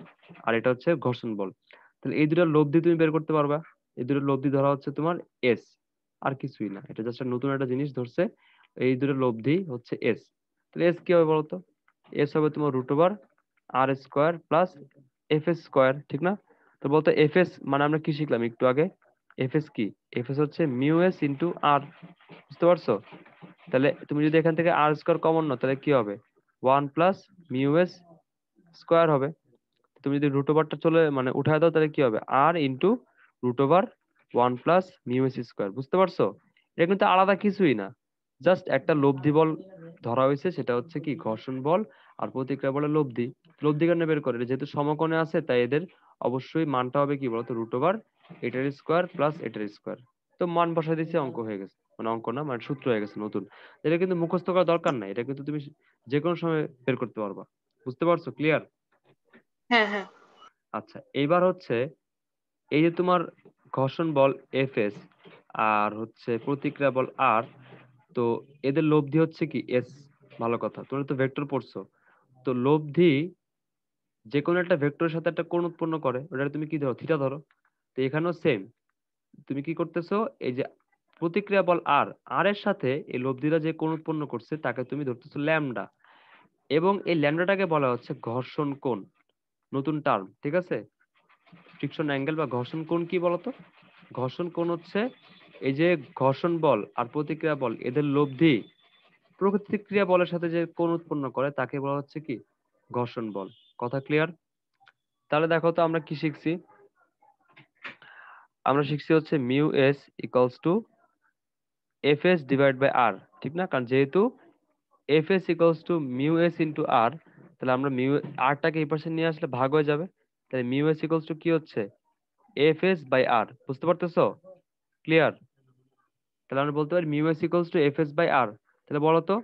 A: আর এটা হচ্ছে ঘর্ষণ বল। তাহলে এই দুটো লব্ধি তুমি বের করতে পারবা। এই দুটো লব্ধি ধরা হচ্ছে তোমার এস, আর কিছুই না, এটা জাস্ট নতুন একটা জিনিস ধরছে। এই দুটো লব্ধি হচ্ছে এস। তাহলে এস কি হবে বলতো? এস হবে তোমার root over R square plus F S square, ঠিক না? তো বলতো এফ এস মানে আমরা কি শিখলাম একটু আগে? এফ এস কি? এফ এস হচ্ছে মিউ এস ইন্টু আর, বুঝতে পারছো? তাহলে তুমি যদি এখান থেকে আর স্কোয়ার কমন নাও, তাহলে কি হবে? One plus mu S square হবে। তুমি যদি রুট ওভারটা চলে মানে উঠায় দাও, তাহলে কি হবে? R into root over one plus mu S square, বুঝতে পারছো? এটা কিন্তু আলাদা কিছুই না, জাস্ট একটা লব্ধি বল ধরা হয়েছে, সেটা হচ্ছে কি ঘর্ষণ বল আর প্রতিক্রিয়া বলের লব্ধি। লব্ধি কেন বের করে? এটা যেহেতু সমকোণে আছে, তাই এদের অবশ্যই মানটা হবে কি বলতো? রুট ওভার এটার স্কোয়ার প্লাস এটার স্কোয়ার। তো মান বসাই দিচ্ছে, অঙ্ক হয়ে গেছে, মানে অঙ্ক না মানে সূত্র হয়ে গেছে নতুন। এটা কিন্তু মুখস্থ করার দরকার নাই, এটা কিন্তু তুমি যে কোনো সময় বের করতে পারবা। বুঝতে পারছো? ক্লিয়ার?
B: হ্যাঁ হ্যাঁ।
A: আচ্ছা, এইবার হচ্ছে এই যে তোমার ঘর্ষণ বল এফ এস আর হচ্ছে প্রতিক্রিয়া বল আর, তো এদের লব্ধি হচ্ছে কি এস। ভালো কথা, তোমরা তো ভেক্টর পড়ছো। তো লব্ধি যে কোনো একটা ভেক্টরের সাথে একটা কোণ উৎপন্ন করে, ওটা তুমি কি ধরো? থিটা ধরো। তো এখানেও সেম, তুমি কি করতেছো, এই যে প্রতিক্রিয়া বল আর, আর এর সাথে এই লব্ধিটা যে কোণ উৎপন্ন করছে তাকে তুমি ধরতেছো ল্যামডা, এবং এই ল্যামডাটাকে বলা হচ্ছে ঘর্ষণ কোণ, নতুন টার্ম, ঠিক আছে। ফ্রিকশন অ্যাঙ্গেল বা ঘর্ষণ কোণ কি বলতো? ঘর্ষণ কোণ হচ্ছে এই যে ঘর্ষণ বল আর প্রতিক্রিয়া বল এদের লব্ধি প্রতিক্রিয়া বলের সাথে যে কোণ উৎপন্ন করে তাকে বলা হচ্ছে কি ঘর্ষণ বল। কথা ক্লিয়ার? তাহলে দেখো তো আমরা কি শিখছি। আমরা শিখছি হচ্ছে mu S equals to F S divide by R, ঠিক না? কারণ যেহেতু F S equals to mu S into R, তাহলে আমরা মিউ আরটাকে এই পাশে নিয়ে আসলে ভাগ হয়ে যাবে। তাহলে মিউ এস ইকুয়ালস টু কি হচ্ছে? এফ এস বাই আর, বুঝতে পারতেছো? ক্লিয়ার? তাহলে আমরা বলতে পারি mu S equals to F S by R. তাহলে বলো তো,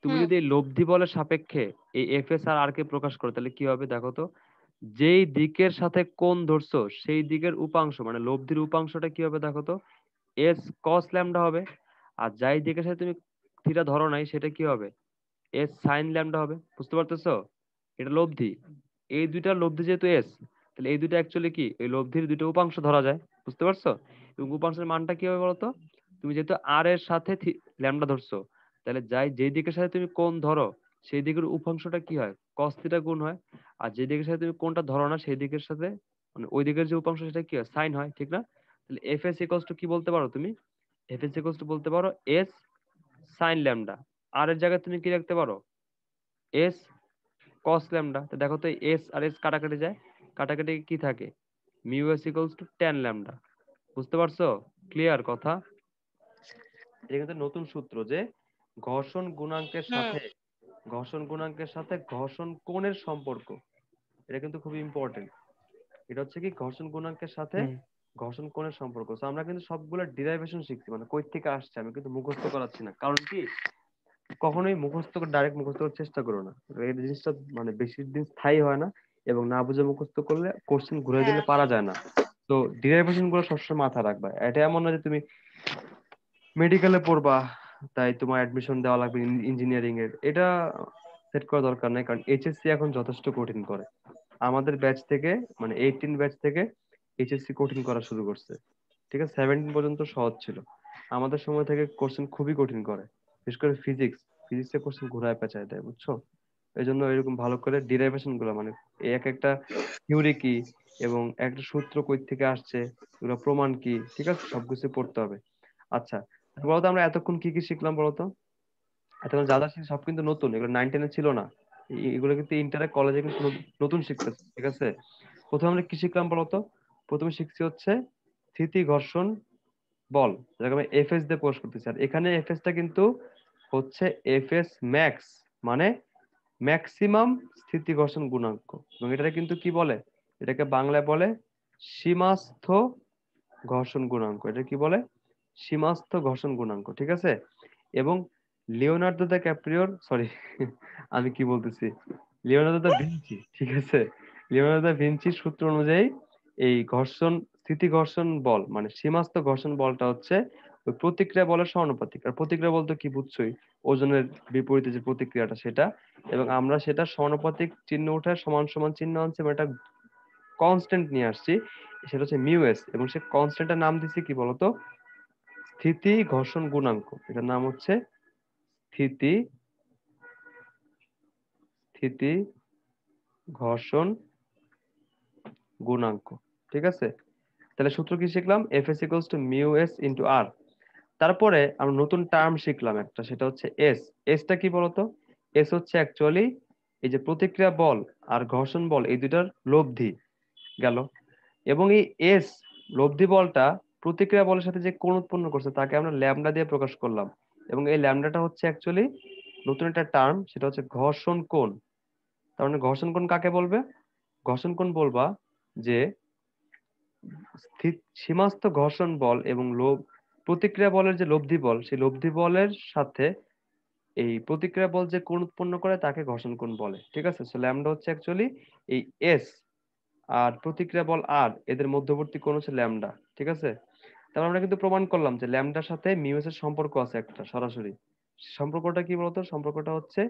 A: তুমি
B: হুম।
A: যদি এই লব্ধি বলের সাপেক্ষে এই এফ এস আর আর কে প্রকাশ করো, তাহলে কি হবে দেখো তো? যেই দিকের সাথে কোণ ধরছো সেই দিকের উপাংশ মানে লব্ধির উপাংশটা কি হবে দেখো তো? এস কস ল্যামডা হবে। আর যাই দিকের সাথে তুমি থিটা ধরো নাই সেটা কি হবে? এস সাইন ল্যামডা হবে, বুঝতে পারতেছো? এটা লব্ধি। এই দুইটা লব্ধি যেহেতু এস, তাহলে এই দুইটা অ্যাকচুয়ালি কি এই লব্ধির দুইটা উপাংশ ধরা যায়, বুঝতে পারছো? এবং উপাংশের মানটা কি হবে বলতো? তুমি যেহেতু আর এর সাথে ল্যামডা ধরছো, তাহলে যাই যেই দিকের সাথে তুমি কোণ ধরো সেই দিকের উপাংশটা কি হয়? কস থিটা গুণ হয়। আর যে দিকের সাথে তুমি কোণটা ধরো না সেই দিকের সাথে মানে ওই দিকের যে উপাংশ সেটা কি হয়? সাইন হয়, ঠিক না? তাহলে এফ এস ইকুয়ালস টু কি বলতে পারো তুমি? এফ এস ইকুয়ালস টু বলতে পারো এস সাইন ল্যামডা। আর এর জায়গায় তুমি কি রাখতে পারো? এস কস ল্যামডা। তো দেখো তো এস আর এস কাটাকাটি যায়, কাটাকাটি কি থাকে? Mu S equals two tan lambda. বুঝতে পারছো? ক্লিয়ার কথা? এটা কিন্তু নতুন সূত্র যে ঘর্ষণ গুণাঙ্কের
B: হুম।
A: সাথে ঘর্ষণ গুণাঙ্কের সাথে ঘর্ষণ কোণের সম্পর্ক, এটা কিন্তু খুবই ইম্পর্টেন্ট। এটা হচ্ছে কি ঘর্ষণ গুণাঙ্কের সাথে
C: হুম
A: ঘর্ষণ কোণের সম্পর্ক। তো আমরা কিন্তু সবগুলো ডিরাইভেশন শিখছি, মানে কই থেকে আসছে, আমি কিন্তু মুখস্থ করাচ্ছি না। কারণ কি, কখনোই মুখস্থ ডাইরেক্ট মুখস্থ করার চেষ্টা করো না, এই জিনিসটা মানে বেশি দিন স্থায়ী হয় না, এবং না বুঝে মুখস্থ করলে কোশ্চেন ঘুরে দিলে
B: হ্যাঁ
A: পারা যায় না। তো ডিরাইভেশন গুলো সবসময় মাথায় রাখবা। এটা এমন না যে তুমি মেডিকেলে পড়বা তাই তোমার অ্যাডমিশন দেওয়া লাগবে ইঞ্জিনিয়ারিং এর, এটা সেট করা দরকার নেই। কারণ এইচএসসি এখন যথেষ্ট কঠিন করে। আমাদের ব্যাচ থেকে, মানে 18 ব্যাচ থেকে এইচএসসি কঠিন করা শুরু করছে। ঠিক আছে, 17 পর্যন্ত সহজ ছিল, আমাদের সময় থেকে কোশ্চেন খুবই কঠিন করে। বিশেষ করে ফিজিক্সের কোশ্চেন ঘুরায় পেঁচায় দেয়, বুঝছো? এই জন্য এরকম ভালো করে ডিরাইভেশন গুলো, মানে এই এক একটা থিওরি কি এবং একটা সূত্র কই থেকে আসছে, এগুলো প্রমাণ কি, ঠিক আছে, সবকিছু পড়তে হবে। আচ্ছা, বলতো আমরা এতক্ষণ কি কি শিখলাম বলতো? এতক্ষণ যা যা শিখছি সব কিন্তু নতুন, এগুলো 9-10 ছিল না। এগুলো কিন্তু ইন্টারে কলেজে কিন্তু নতুন শিখতেছে, ঠিক আছে? প্রথমে আমরা কি শিখলাম বলতো? প্রথমে শিখছি হচ্ছে স্থিতি ঘর্ষণ বল, যেটাকে আমি এফএস দিয়ে প্রকাশ করতেছি। আর এখানে এফএস টা কিন্তু হচ্ছে এফএস ম্যাক্স, মানে ম্যাক্সিমাম স্থিতি ঘর্ষণ গুণাঙ্ক। এবং এটা কিন্তু কি বলে, এটাকে বাংলায় বলে সীমাস্থ ঘর্ষণ গুণাঙ্ক। এটা কি বলে? সীমাস্থ ঘর্ষণ গুণাঙ্ক, ঠিক আছে? এবং লিওনার্দো দ্য ক্যাপ্রিওর, সরি আমি কি বলতেছি, লিওনার্দো দ্য ভিঞ্চি, ঠিক আছে, লিওনার্দো দ্য ভিঞ্চির সূত্র অনুযায়ী এই ঘর্ষণ স্থিতি ঘর্ষণ বল মানে সীমাস্থ ঘর্ষণ বলটা হচ্ছে ওই প্রতিক্রিয়া বলের সমানুপাতিক। আর প্রতিক্রিয়া বলতে কি বুঝছোই, ওজনের বিপরীতে যে প্রতিক্রিয়াটা সেটা। এবং আমরা সেটা সমানুপাতিক চিহ্ন উঠে সমান সমান চিহ্ন আনছি, এবং এটা কনস্ট্যান্ট নিয়ে আসছি, সেটা হচ্ছে মিউ এস। এবং সে কনস্ট্যান্টের নাম দিচ্ছি কি বলতো? স্থিতি ঘর্ষণ গুণাঙ্ক। এটার নাম হচ্ছে স্থিতি স্থিতি ঘর্ষণ গুণাঙ্ক, ঠিক আছে? তাহলে সূত্র কি শিখলাম? F S equals to mu S into R. তারপরে আমরা নতুন টার্ম শিখলাম একটা, সেটা হচ্ছে এস। এসটা কি বলতো? এস হচ্ছে অ্যাকচুয়ালি এই যে প্রতিক্রিয়া বল আর ঘর্ষণ বল, এই দুইটার লব্ধি গেল। এবং এই এস লব্ধি বলটা প্রতিক্রিয়া বলের সাথে যে কোণ উৎপন্ন করছে তাকে আমরা ল্যামডা দিয়ে প্রকাশ করলাম। এবং এই ল্যামডাটা হচ্ছে অ্যাকচুয়ালি নতুন একটা টার্ম, সেটা হচ্ছে ঘর্ষণ কোণ। তার মানে ঘর্ষণ কোণ কাকে বলবে? ঘর্ষণ কোণ বলবা যে সীমাস্থ ঘর্ষণ বল এবং প্রতিক্রিয়া বলের যে লব্ধি বল, সেই লব্ধি বলের সাথে এই প্রতিক্রিয়া বল যে কোণ উৎপন্ন করে তাকে ঘর্ষণ কোণ বলে, ঠিক আছে? সো ল্যামডা হচ্ছে অ্যাকচুয়ালি এই এস আর প্রতিক্রিয়া বল আর, এদের মধ্যবর্তী কোণ হচ্ছে ল্যামডা, ঠিক আছে? তারপর আমরা কিন্তু প্রমাণ করলাম যে ল্যামডার সাথে মিউ এস এর সম্পর্ক আছে একটা সরাসরি। সম্পর্কটা কি বলতো? সম্পর্কটা হচ্ছে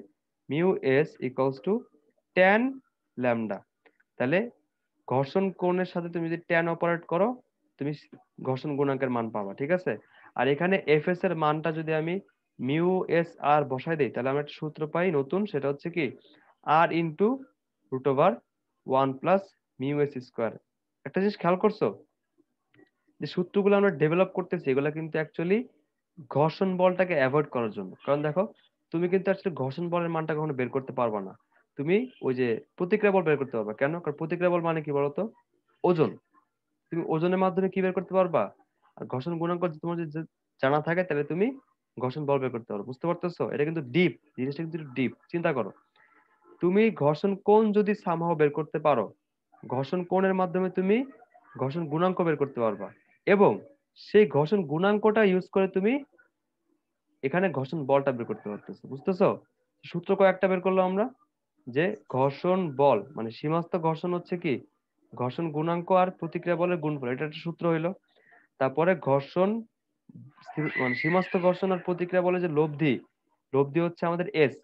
A: mu S equals two tan lambda. তাহলে ঘর্ষণ কোণের সাথে তুমি যদি ট্যান অপারেট করো, তুমি ঘর্ষণ গুণাঙ্কের মান পাবা, ঠিক আছে? আর এখানে এফ এস এর মানটা যদি আমি মিউ এস আর বসাই দিই, তাহলে আমরা একটা সূত্র পাই নতুন, সেটা হচ্ছে কি R into root over 1 plus mu S square. একটা জিনিস খেয়াল করছো, যে সূত্রগুলো আমরা ডেভেলপ করতেছি এগুলো কিন্তু অ্যাকচুয়ালি ঘর্ষণ বলটাকে অ্যাভয়েড করার জন্য। কারণ দেখো, তুমি কিন্তু আসলে ঘর্ষণ বলের মানটা কখনো বের করতে পারবা না, তুমি ওই যে প্রতিক্রিয়া বল বের করতে পারবা। কেন? কারণ প্রতিক্রিয়া বল মানে কি বলতো? ওজন। তুমি ওজনের মাধ্যমে কি বের করতে পারবা? আর ঘর্ষণ গুণাঙ্ক যদি তোমার যদি জানা থাকে তাহলে তুমি ঘর্ষণ বল বের করতে পারো। বুঝতে পারতেছো? এটা কিন্তু ডিপ, জিনিসটা কিন্তু ডিপ। চিন্তা করো, তুমি ঘর্ষণ কোণ যদি সামহাও বের করতে পারো, ঘর্ষণ কোণের মাধ্যমে তুমি ঘর্ষণ গুণাঙ্ক বের করতে পারবা। এবং সেই ঘর্ষণ গুণাঙ্কটা ইউজ করে তুমি এখানে ঘর্ষণ বলটা বের করতে পারতেছো। বুঝতেছো? সূত্র কয়েকটা বের করলাম আমরা, যে ঘর্ষণ বল মানে সীমাস্থ ঘর্ষণ হচ্ছে কি ঘর্ষণ গুণাঙ্ক আর প্রতিক্রিয়া বলের গুণফল, এটা একটা সূত্র হইলো। তারপরে ঘর্ষণ মানে সীমাস্থ ঘর্ষণ আর প্রতিক্রিয়া বলে যে লব্ধি, লব্ধি হচ্ছে আমাদের S.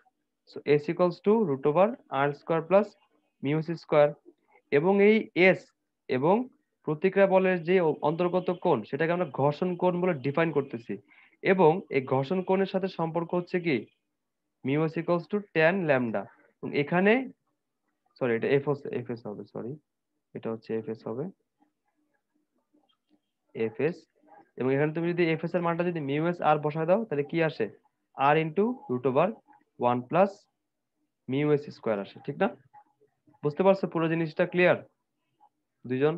A: So S equals to root over R square plus mu C square. এবং এই এস এবং প্রতিক্রিয়া বলের যে অন্তর্গত কোণ সেটাকে আমরা ঘর্ষণ কোণ বলে ডিফাইন করতেছি। এবং এই ঘর্ষণ কোণের সাথে সম্পর্ক হচ্ছে কি mu S equals two tan lambda. এবং এখানে, সরি এটা এফ এস হবে, সরি এটা হচ্ছে এফএস হবে, এফএস। এবং এখানে তুমি যদি এফএস এর মানটা যদি মিউ এস আর বসায় দাও তাহলে কি আসে? R into root over 1 plus mu S square আসে, ঠিক না? বুঝতে পারছো পুরো জিনিসটা? ক্লিয়ার দুইজন?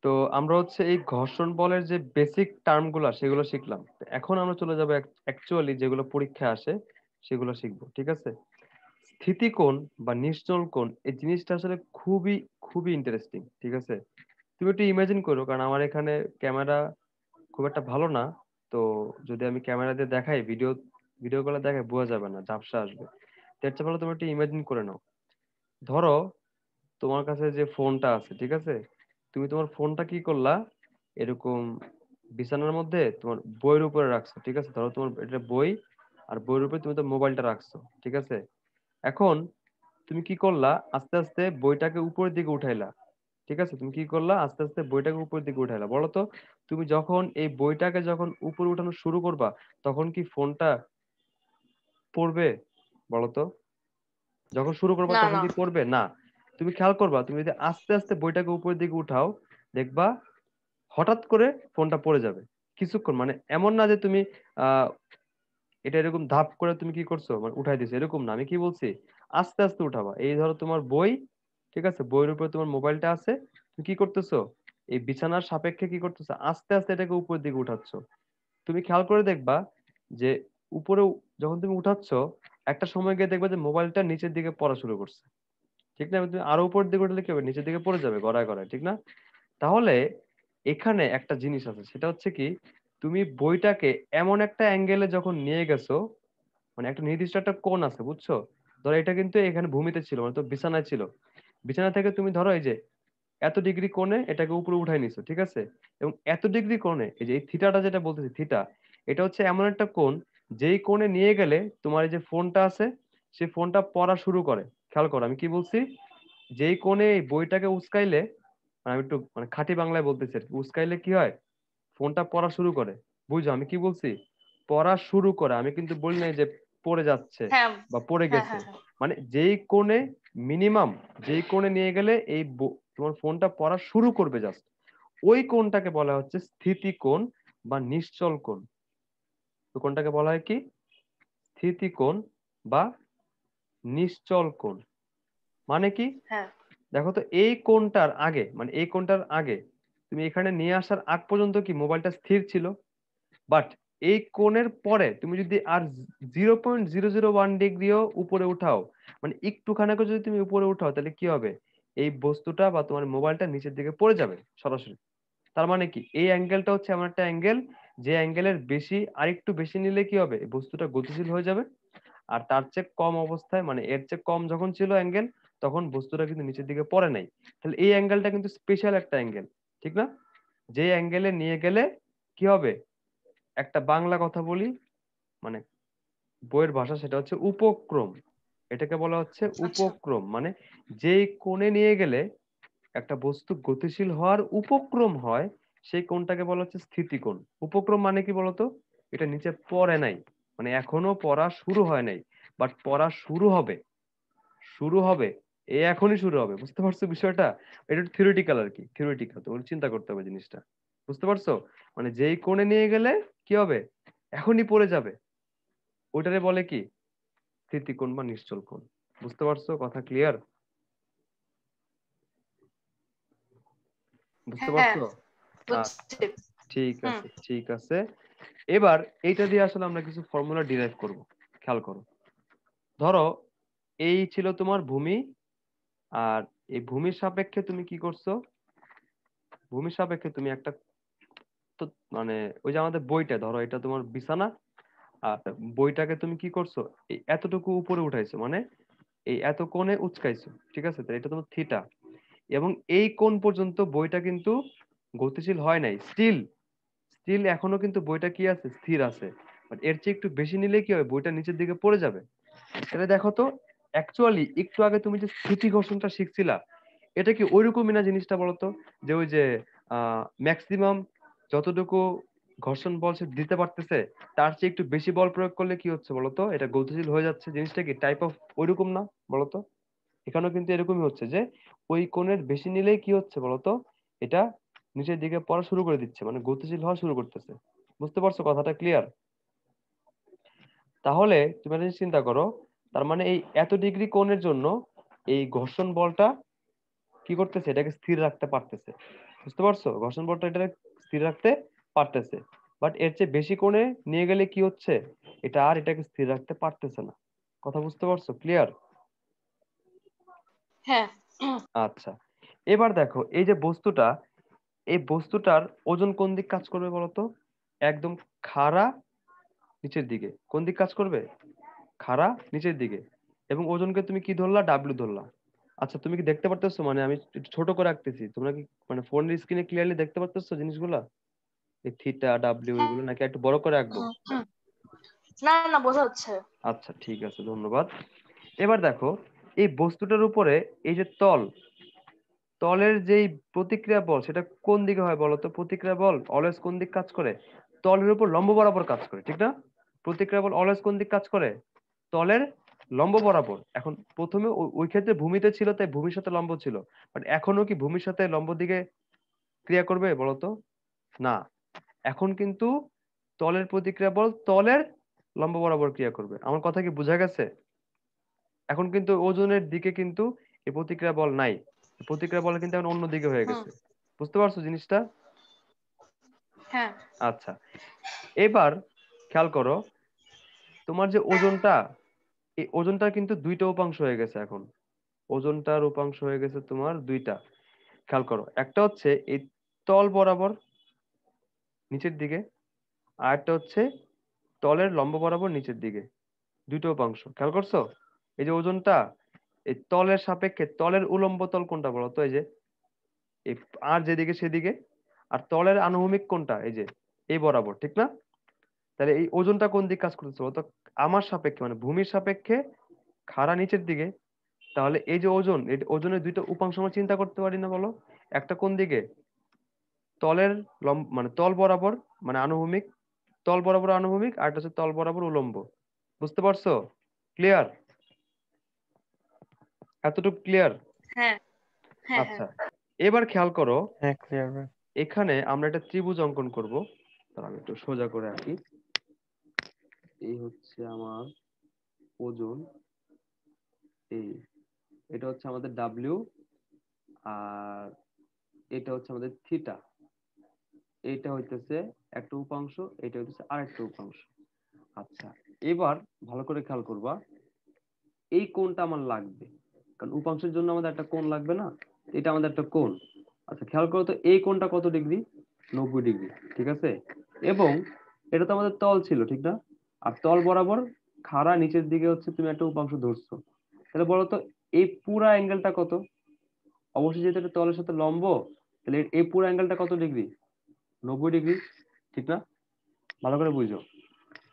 A: তো আমরা হচ্ছে এই ঘর্ষণ বলের যে বেসিক টার্ম গুলা সেগুলো শিখলাম। তো এখন আমরা চলে যাবো অ্যাকচুয়ালি যেগুলো পরীক্ষায় আসে সেগুলো শিখবো, ঠিক আছে? স্থিতিকোণ বা নিশ্চল কোণ এই জিনিসটা আসলে খুবই খুবই ইন্টারেস্টিং, ঠিক আছে? তুমি একটু ইমাজিন করো, কারণ আমার এখানে ক্যামেরা খুব একটা ভালো না। তো যদি আমি ক্যামেরা দিয়ে দেখাই, ভিডিও কলে দেখাই, বোঝা যাবে না, ঝাপসা আসবে। তো এর চেয়ে ভালো তুমি একটু ইমাজিন করে নাও। ধরো তোমার কাছে যে ফোনটা আছে, ঠিক আছে, তুমি তোমার ফোনটা কি করলা, এরকম বিছানার মধ্যে তোমার বইয়ের উপরে রাখছো, ঠিক আছে? ধরো তোমার এটা বই, আর বইয়ের উপরে তুমি তো মোবাইলটা রাখছো, ঠিক আছে? এখন তুমি কি করলা, আস্তে আস্তে বইটাকে উপরের দিকে উঠাইলা, ঠিক আছে? তুমি কি করলা, আস্তে আস্তে বইটাকে উপরের দিকে উঠাইলা। বলো তো, তুমি যখন এই বইটাকে যখন উপরে উঠানো শুরু করবা, তখন কি ফোনটা পড়বে? বলো তো, যখন শুরু করবা
B: না
A: তখন
B: না।
A: কি পড়বে না? তুমি খেয়াল করবা, তুমি যদি আস্তে আস্তে বইটাকে উপরের দিকে উঠাও, দেখবা হঠাৎ করে ফোনটা পড়ে যাবে কিছুক্ষণ। মানে এমন না যে তুমি আহ এটা এরকম ধাপ করে তুমি কি করছো, মানে উঠাই দিছো, এরকম না। আমি কি বলছি, আস্তে আস্তে উঠাবা। এই ধরো তোমার বই, ঠিক আছে, বইয়ের উপরে তোমার মোবাইলটা আছে, তুমি কি করতেছো, এই বিছানার সাপেক্ষে কি করতেছো, আস্তে আস্তে এটাকে উপরের দিকে উঠাচ্ছ। তুমি খেয়াল করে দেখবা যে উপরে যখন তুমি উঠাচ্ছ, একটা সময় গিয়ে দেখবা যে মোবাইলটা নিচের দিকে পড়া শুরু করছে, ঠিক না? তুমি আরো উপরের দিকে উঠলে কি হবে, নিচের দিকে পড়ে যাবে গড়ায় গড়ায়, ঠিক না? তাহলে এখানে একটা জিনিস আছে, সেটা হচ্ছে কি, তুমি বইটাকে এমন একটা অ্যাঙ্গেলে যখন নিয়ে গেছো, মানে একটা নির্দিষ্ট একটা কোণ আছে, বুঝছো? ধরো এটা কিন্তু এখানে ভূমিতে ছিল, মানে তো বিছানায় ছিল। বিছানা থেকে তুমি ধরো এই যে এত ডিগ্রি কোণে এটাকে উপরে উঠাই নিছো, ঠিক আছে? এবং এত ডিগ্রি কোণে এই যে এই থিটাটা যেটা বলতেছি, থিটা, এটা হচ্ছে এমন একটা কোণ, যেই কোণে নিয়ে গেলে তোমার এই যে ফোনটা আছে, সেই ফোনটা পড়া শুরু করে। খেয়াল করো আমি কি বলছি, যেই কোণে এই বইটাকে উস্কাইলে, মানে আমি একটু মানে খাঁটি বাংলায় বলতেছি আর কি, উস্কাইলে কি হয়, ফোনটা পড়া শুরু করে। বুঝছো আমি কি বলছি? পড়া শুরু করে, আমি কিন্তু বলি নাই যে পড়ে যাচ্ছে
B: হ্যাঁ
A: বা পড়ে
B: হ্যাঁ
A: গেছে।
B: হ্যাঁ হ্যাঁ।
A: মানে যেই কোণে মিনিমাম, যেই কোণে নিয়ে গেলে এই তোমার ফোনটা পড়া শুরু করবে জাস্ট, ওই কোণটাকে বলা হচ্ছে স্থিতিকোণ বা নিশ্চল কোণ। তো কোণটাকে বলা হয় কি, স্থিতিকোণ বা নিশ্চল কোণ। মানে কি,
B: হ্যাঁ
A: দেখো তো, এই কোণটার আগে, মানে এই কোণটার আগে তুমি এখানে নিয়ে আসার আগ পর্যন্ত কি মোবাইলটা স্থির ছিল? বাট এই কোণের পরে তুমি যদি আর 0.001 ডিগ্রিও উপরে উঠাও, মানে একটুখানিকে যদি তুমি উপরে উঠাও, তাহলে কি হবে, এই বস্তুটা বা তোমার মোবাইলটা নিচের দিকে পড়ে যাবে সরাসরি। তার মানে কি, এই অ্যাঙ্গেলটা হচ্ছে এমন একটা অ্যাঙ্গেল, যে অ্যাঙ্গেলের বেশি, আরেকটু বেশি নিলে কি হবে, এই বস্তুটা গতিশীল হয়ে যাবে। আর তার চেয়ে কম অবস্থায়, মানে এর চেয়ে কম যখন ছিল অ্যাঙ্গেল, তখন বস্তুটা কিন্তু নিচের দিকে পড়ে নাই। তাহলে এই অ্যাঙ্গেলটা কিন্তু স্পেশাল একটা অ্যাঙ্গেল, ঠিক না? যে অ্যাঙ্গেলে নিয়ে গেলে কি হবে, একটা বাংলা কথা বলি, মানে বইয়ের ভাষা, সেটা হচ্ছে উপক্রম। এটাকে বলা হচ্ছে
B: আচ্ছা।
A: উপক্রম। মানে যেই কোণে নিয়ে গেলে একটা বস্তু গতিশীল হওয়ার উপক্রম হয়, সেই কোণটাকে বলা হচ্ছে স্থিতিকোণ। উপক্রম মানে কি বলতো, এটা নিচে পড়ে নাই, মানে এখনো পড়া শুরু হয় নাই, বাট পড়া শুরু হবে, শুরু হবে, এখনই শুরু হবে। বুঝতে পারছো বিষয়টা? এটা একটু থিওরিটিক্যাল আর কি, থিওরিটিক্যাল, তোমার চিন্তা করতে হবে জিনিসটা। বুঝতে পারছো? মানে যেই কোণে নিয়ে গেলে কি হবে, এখনই পড়ে যাবে, ওইটারে বলে কি, স্থিতিকোণ বা নিশ্চল কোণ। বুঝতে পারছো? কথা ক্লিয়ার? বুঝতে
B: হ্যাঁ
A: পারছো?
B: বুঝছি।
A: আচ্ছা, ঠিক
B: হুম।
A: আছে, ঠিক আছে। এবার এইটা দিয়ে আসলে আমরা কিছু ফর্মুলা ডিরাইভ করব। খেয়াল করো, ধরো এই ছিল তোমার ভূমি, আর এই ভূমির সাপেক্ষে তুমি কি করছো, ভূমির সাপেক্ষে তুমি একটা, তো মানে ওই যে আমাদের বইটা, ধরো এটা তোমার বিছানা, আর বইটাকে তুমি কি করছো, এই এতটুকু উপরে উঠাইছো, মানে এই এত কোণে উচকাইছো, ঠিক আছে? তো এটা তোমার থিটা। এবং এই কোণ পর্যন্ত বইটা কিন্তু গতিশীল হয় নাই, স্টিল, স্টিল এখনো কিন্তু বইটা কি আছে, স্থির আছে। বাট এর চেয়ে একটু বেশি নিলে কি হবে, বইটা নিচের দিকে পড়ে যাবে। তাহলে দেখো তো, অ্যাকচুয়ালি একটু আগে তুমি যে স্থিতি ঘর্ষণটা শিখছিলা, এটা কি ওইরকমই না জিনিসটা? বলতো যে ওই যে ম্যাক্সিমাম যতটুকু ঘর্ষণ বল সে দিতে পারতেছে, তার চেয়ে একটু বেশি বল প্রয়োগ করলে কি হচ্ছে বলতো, এটা গতিশীল হয়ে যাচ্ছে। জিনিসটা কি টাইপ অফ ওইরকম না বলতো? এখানেও কিন্তু এরকমই হচ্ছে যে ওই কোণের বেশি নিলেই কি হচ্ছে বলতো, এটা নিচের দিকে পড়া শুরু করে দিচ্ছে, মানে গতিশীল হওয়া শুরু করতেছে। বুঝতে পারছো কথাটা ক্লিয়ার? তাহলে তুমি একটা জিনিস চিন্তা করো, তার মানে এই এত ডিগ্রি কোণের জন্য এই ঘর্ষণ বলটা কি করতেছে, এটাকে স্থির রাখতে পারতেছে। বুঝতে পারছো? ঘর্ষণ বলটা এটা স্থির রাখতে পারতেছে, বাট এর চেয়ে বেশি কোণে নিয়ে গেলে কি হচ্ছে, এটা আর এটাকে স্থির রাখতে পারতেছে না। কথা বুঝতে পারছো? ক্লিয়ার?
B: হ্যাঁ।
A: আচ্ছা, এবার দেখো এই যে বস্তুটা, এই বস্তুটার ওজন কোন দিক কাজ করবে বলতো? একদম খাড়া নিচের দিকে। কোন দিক কাজ করবে? খাড়া নিচের দিকে। এবং ওজনকে তুমি কি ধরলা? ডাব্লিউ ধরলা। আচ্ছা, তুমি কি দেখতে পারতেছো? মানে আমি একটু ছোট করে রাখতেছি, তোমরা কি মানে ফোনের স্ক্রিনে ক্লিয়ারলি দেখতে পারতেছো জিনিসগুলা, এই থিটা ডাব্লিউ
B: হ্যাঁ।
A: এগুলো, নাকি একটু বড় করে রাখবো?
B: না না, বোঝা যাচ্ছে।
A: আচ্ছা ঠিক আছে, ধন্যবাদ। এবার দেখো এই বস্তুটার উপরে এই যে তল, তলের যেই প্রতিক্রিয়া বল সেটা কোন দিকে হয় বলতো? প্রতিক্রিয়া বল অলওয়েজ কোন দিক কাজ করে? তলের উপর লম্ব বরাবর কাজ করে, ঠিক না? প্রতিক্রিয়া বল অলওয়েজ কোন দিক কাজ করে? তলের লম্ব বরাবর। এখন প্রথমে ওই ক্ষেত্রে ভূমিতে ছিল তাই ভূমির সাথে লম্ব ছিল, বাট এখনো কি ভূমির সাথে লম্ব দিকে ক্রিয়া করবে বলতো? না, এখন কিন্তু তলের প্রতিক্রিয়া বল তলের লম্ব বরাবর ক্রিয়া করবে। আমার কথা কি বোঝা গেছে? এখন কিন্তু ওজনের দিকে কিন্তু এই প্রতিক্রিয়া বল নাই, প্রতিক্রিয়া বল কিন্তু এখন অন্য দিকে হয়ে
B: হুম।
A: গেছে। বুঝতে পারছো জিনিসটা?
B: হ্যাঁ।
A: আচ্ছা, এবার খেয়াল করো, তোমার যে ওজনটা, এই ওজনটা কিন্তু দুইটা উপাংশ হয়ে গেছে এখন। ওজনটার উপাংশ হয়ে গেছে তোমার দুইটা। খেয়াল করো, একটা হচ্ছে এই তল বরাবর নিচের দিকে, আর একটা হচ্ছে তলের লম্ব বরাবর নিচের দিকে। দুইটা উপাংশ, খেয়াল করছো? এই যে ওজনটা, এই তলের সাপেক্ষে তলের উলম্ব তল কোনটা বলো তো? এই যে এই আর যেদিকে সেদিকে। আর তলের আনুভূমিক কোনটা? এই যে এই বরাবর, ঠিক না? তাহলে এই ওজনটা কোন দিক কাজ করতেছে বলতো? আমার সাপেক্ষে, মানে ভূমির সাপেক্ষে খাড়া নিচের দিকে। তাহলে এই যে ওজন, এই ওজনের দুইটা উপাংশ আমরা চিন্তা করতে পারি না বলো? একটা কোন দিকে? তলের মানে তল বরাবর, মানে আনুভূমিক, তল বরাবর আনুভূমিক, আর একটা হচ্ছে তল বরাবর উলম্ব। বুঝতে পারছো? ক্লিয়ার? এতটুকু ক্লিয়ার?
B: হ্যাঁ। হ্যাঁ। হ্যাঁ।
A: আচ্ছা, এবার খেয়াল করো,
C: হ্যাঁ ক্লিয়ার ভাই।
A: এখানে আমরা একটা ত্রিভুজ অঙ্কন করব। তাহলে আমি একটু সোজা করে আঁকি। এই হচ্ছে আমার ওজন, এই এটা হচ্ছে আমাদের ডাব্লিউ, আর এটা হচ্ছে আমাদের থিটা। এইটা হইতেছে একটা উপাংশ, এটা হইতেছে আরেকটা উপাংশ। আচ্ছা, এবার ভালো করে খেয়াল করবা, এই কোণটা আমার লাগবে, কারণ উপাংশের জন্য আমাদের একটা কোণ লাগবে না? এটা আমাদের একটা কোণ। আচ্ছা খেয়াল করো তো, এই কোণটা কত ডিগ্রি? 90 ডিগ্রি, ঠিক আছে? এবং এটা তো আমাদের তল ছিল, ঠিক না? আর তল বরাবর খাড়া নিচের দিকে হচ্ছে তুমি একটা উপাংশ ধরছো। তাহলে বলো তো এই পুরা অ্যাঙ্গেলটা কত? অবশ্যই যেহেতু এটা তলের সাথে লম্ব, তাহলে এই পুরো অ্যাঙ্গেলটা কত ডিগ্রি? 90 ডিগ্রি, ঠিক না? ভালো করে বুঝো।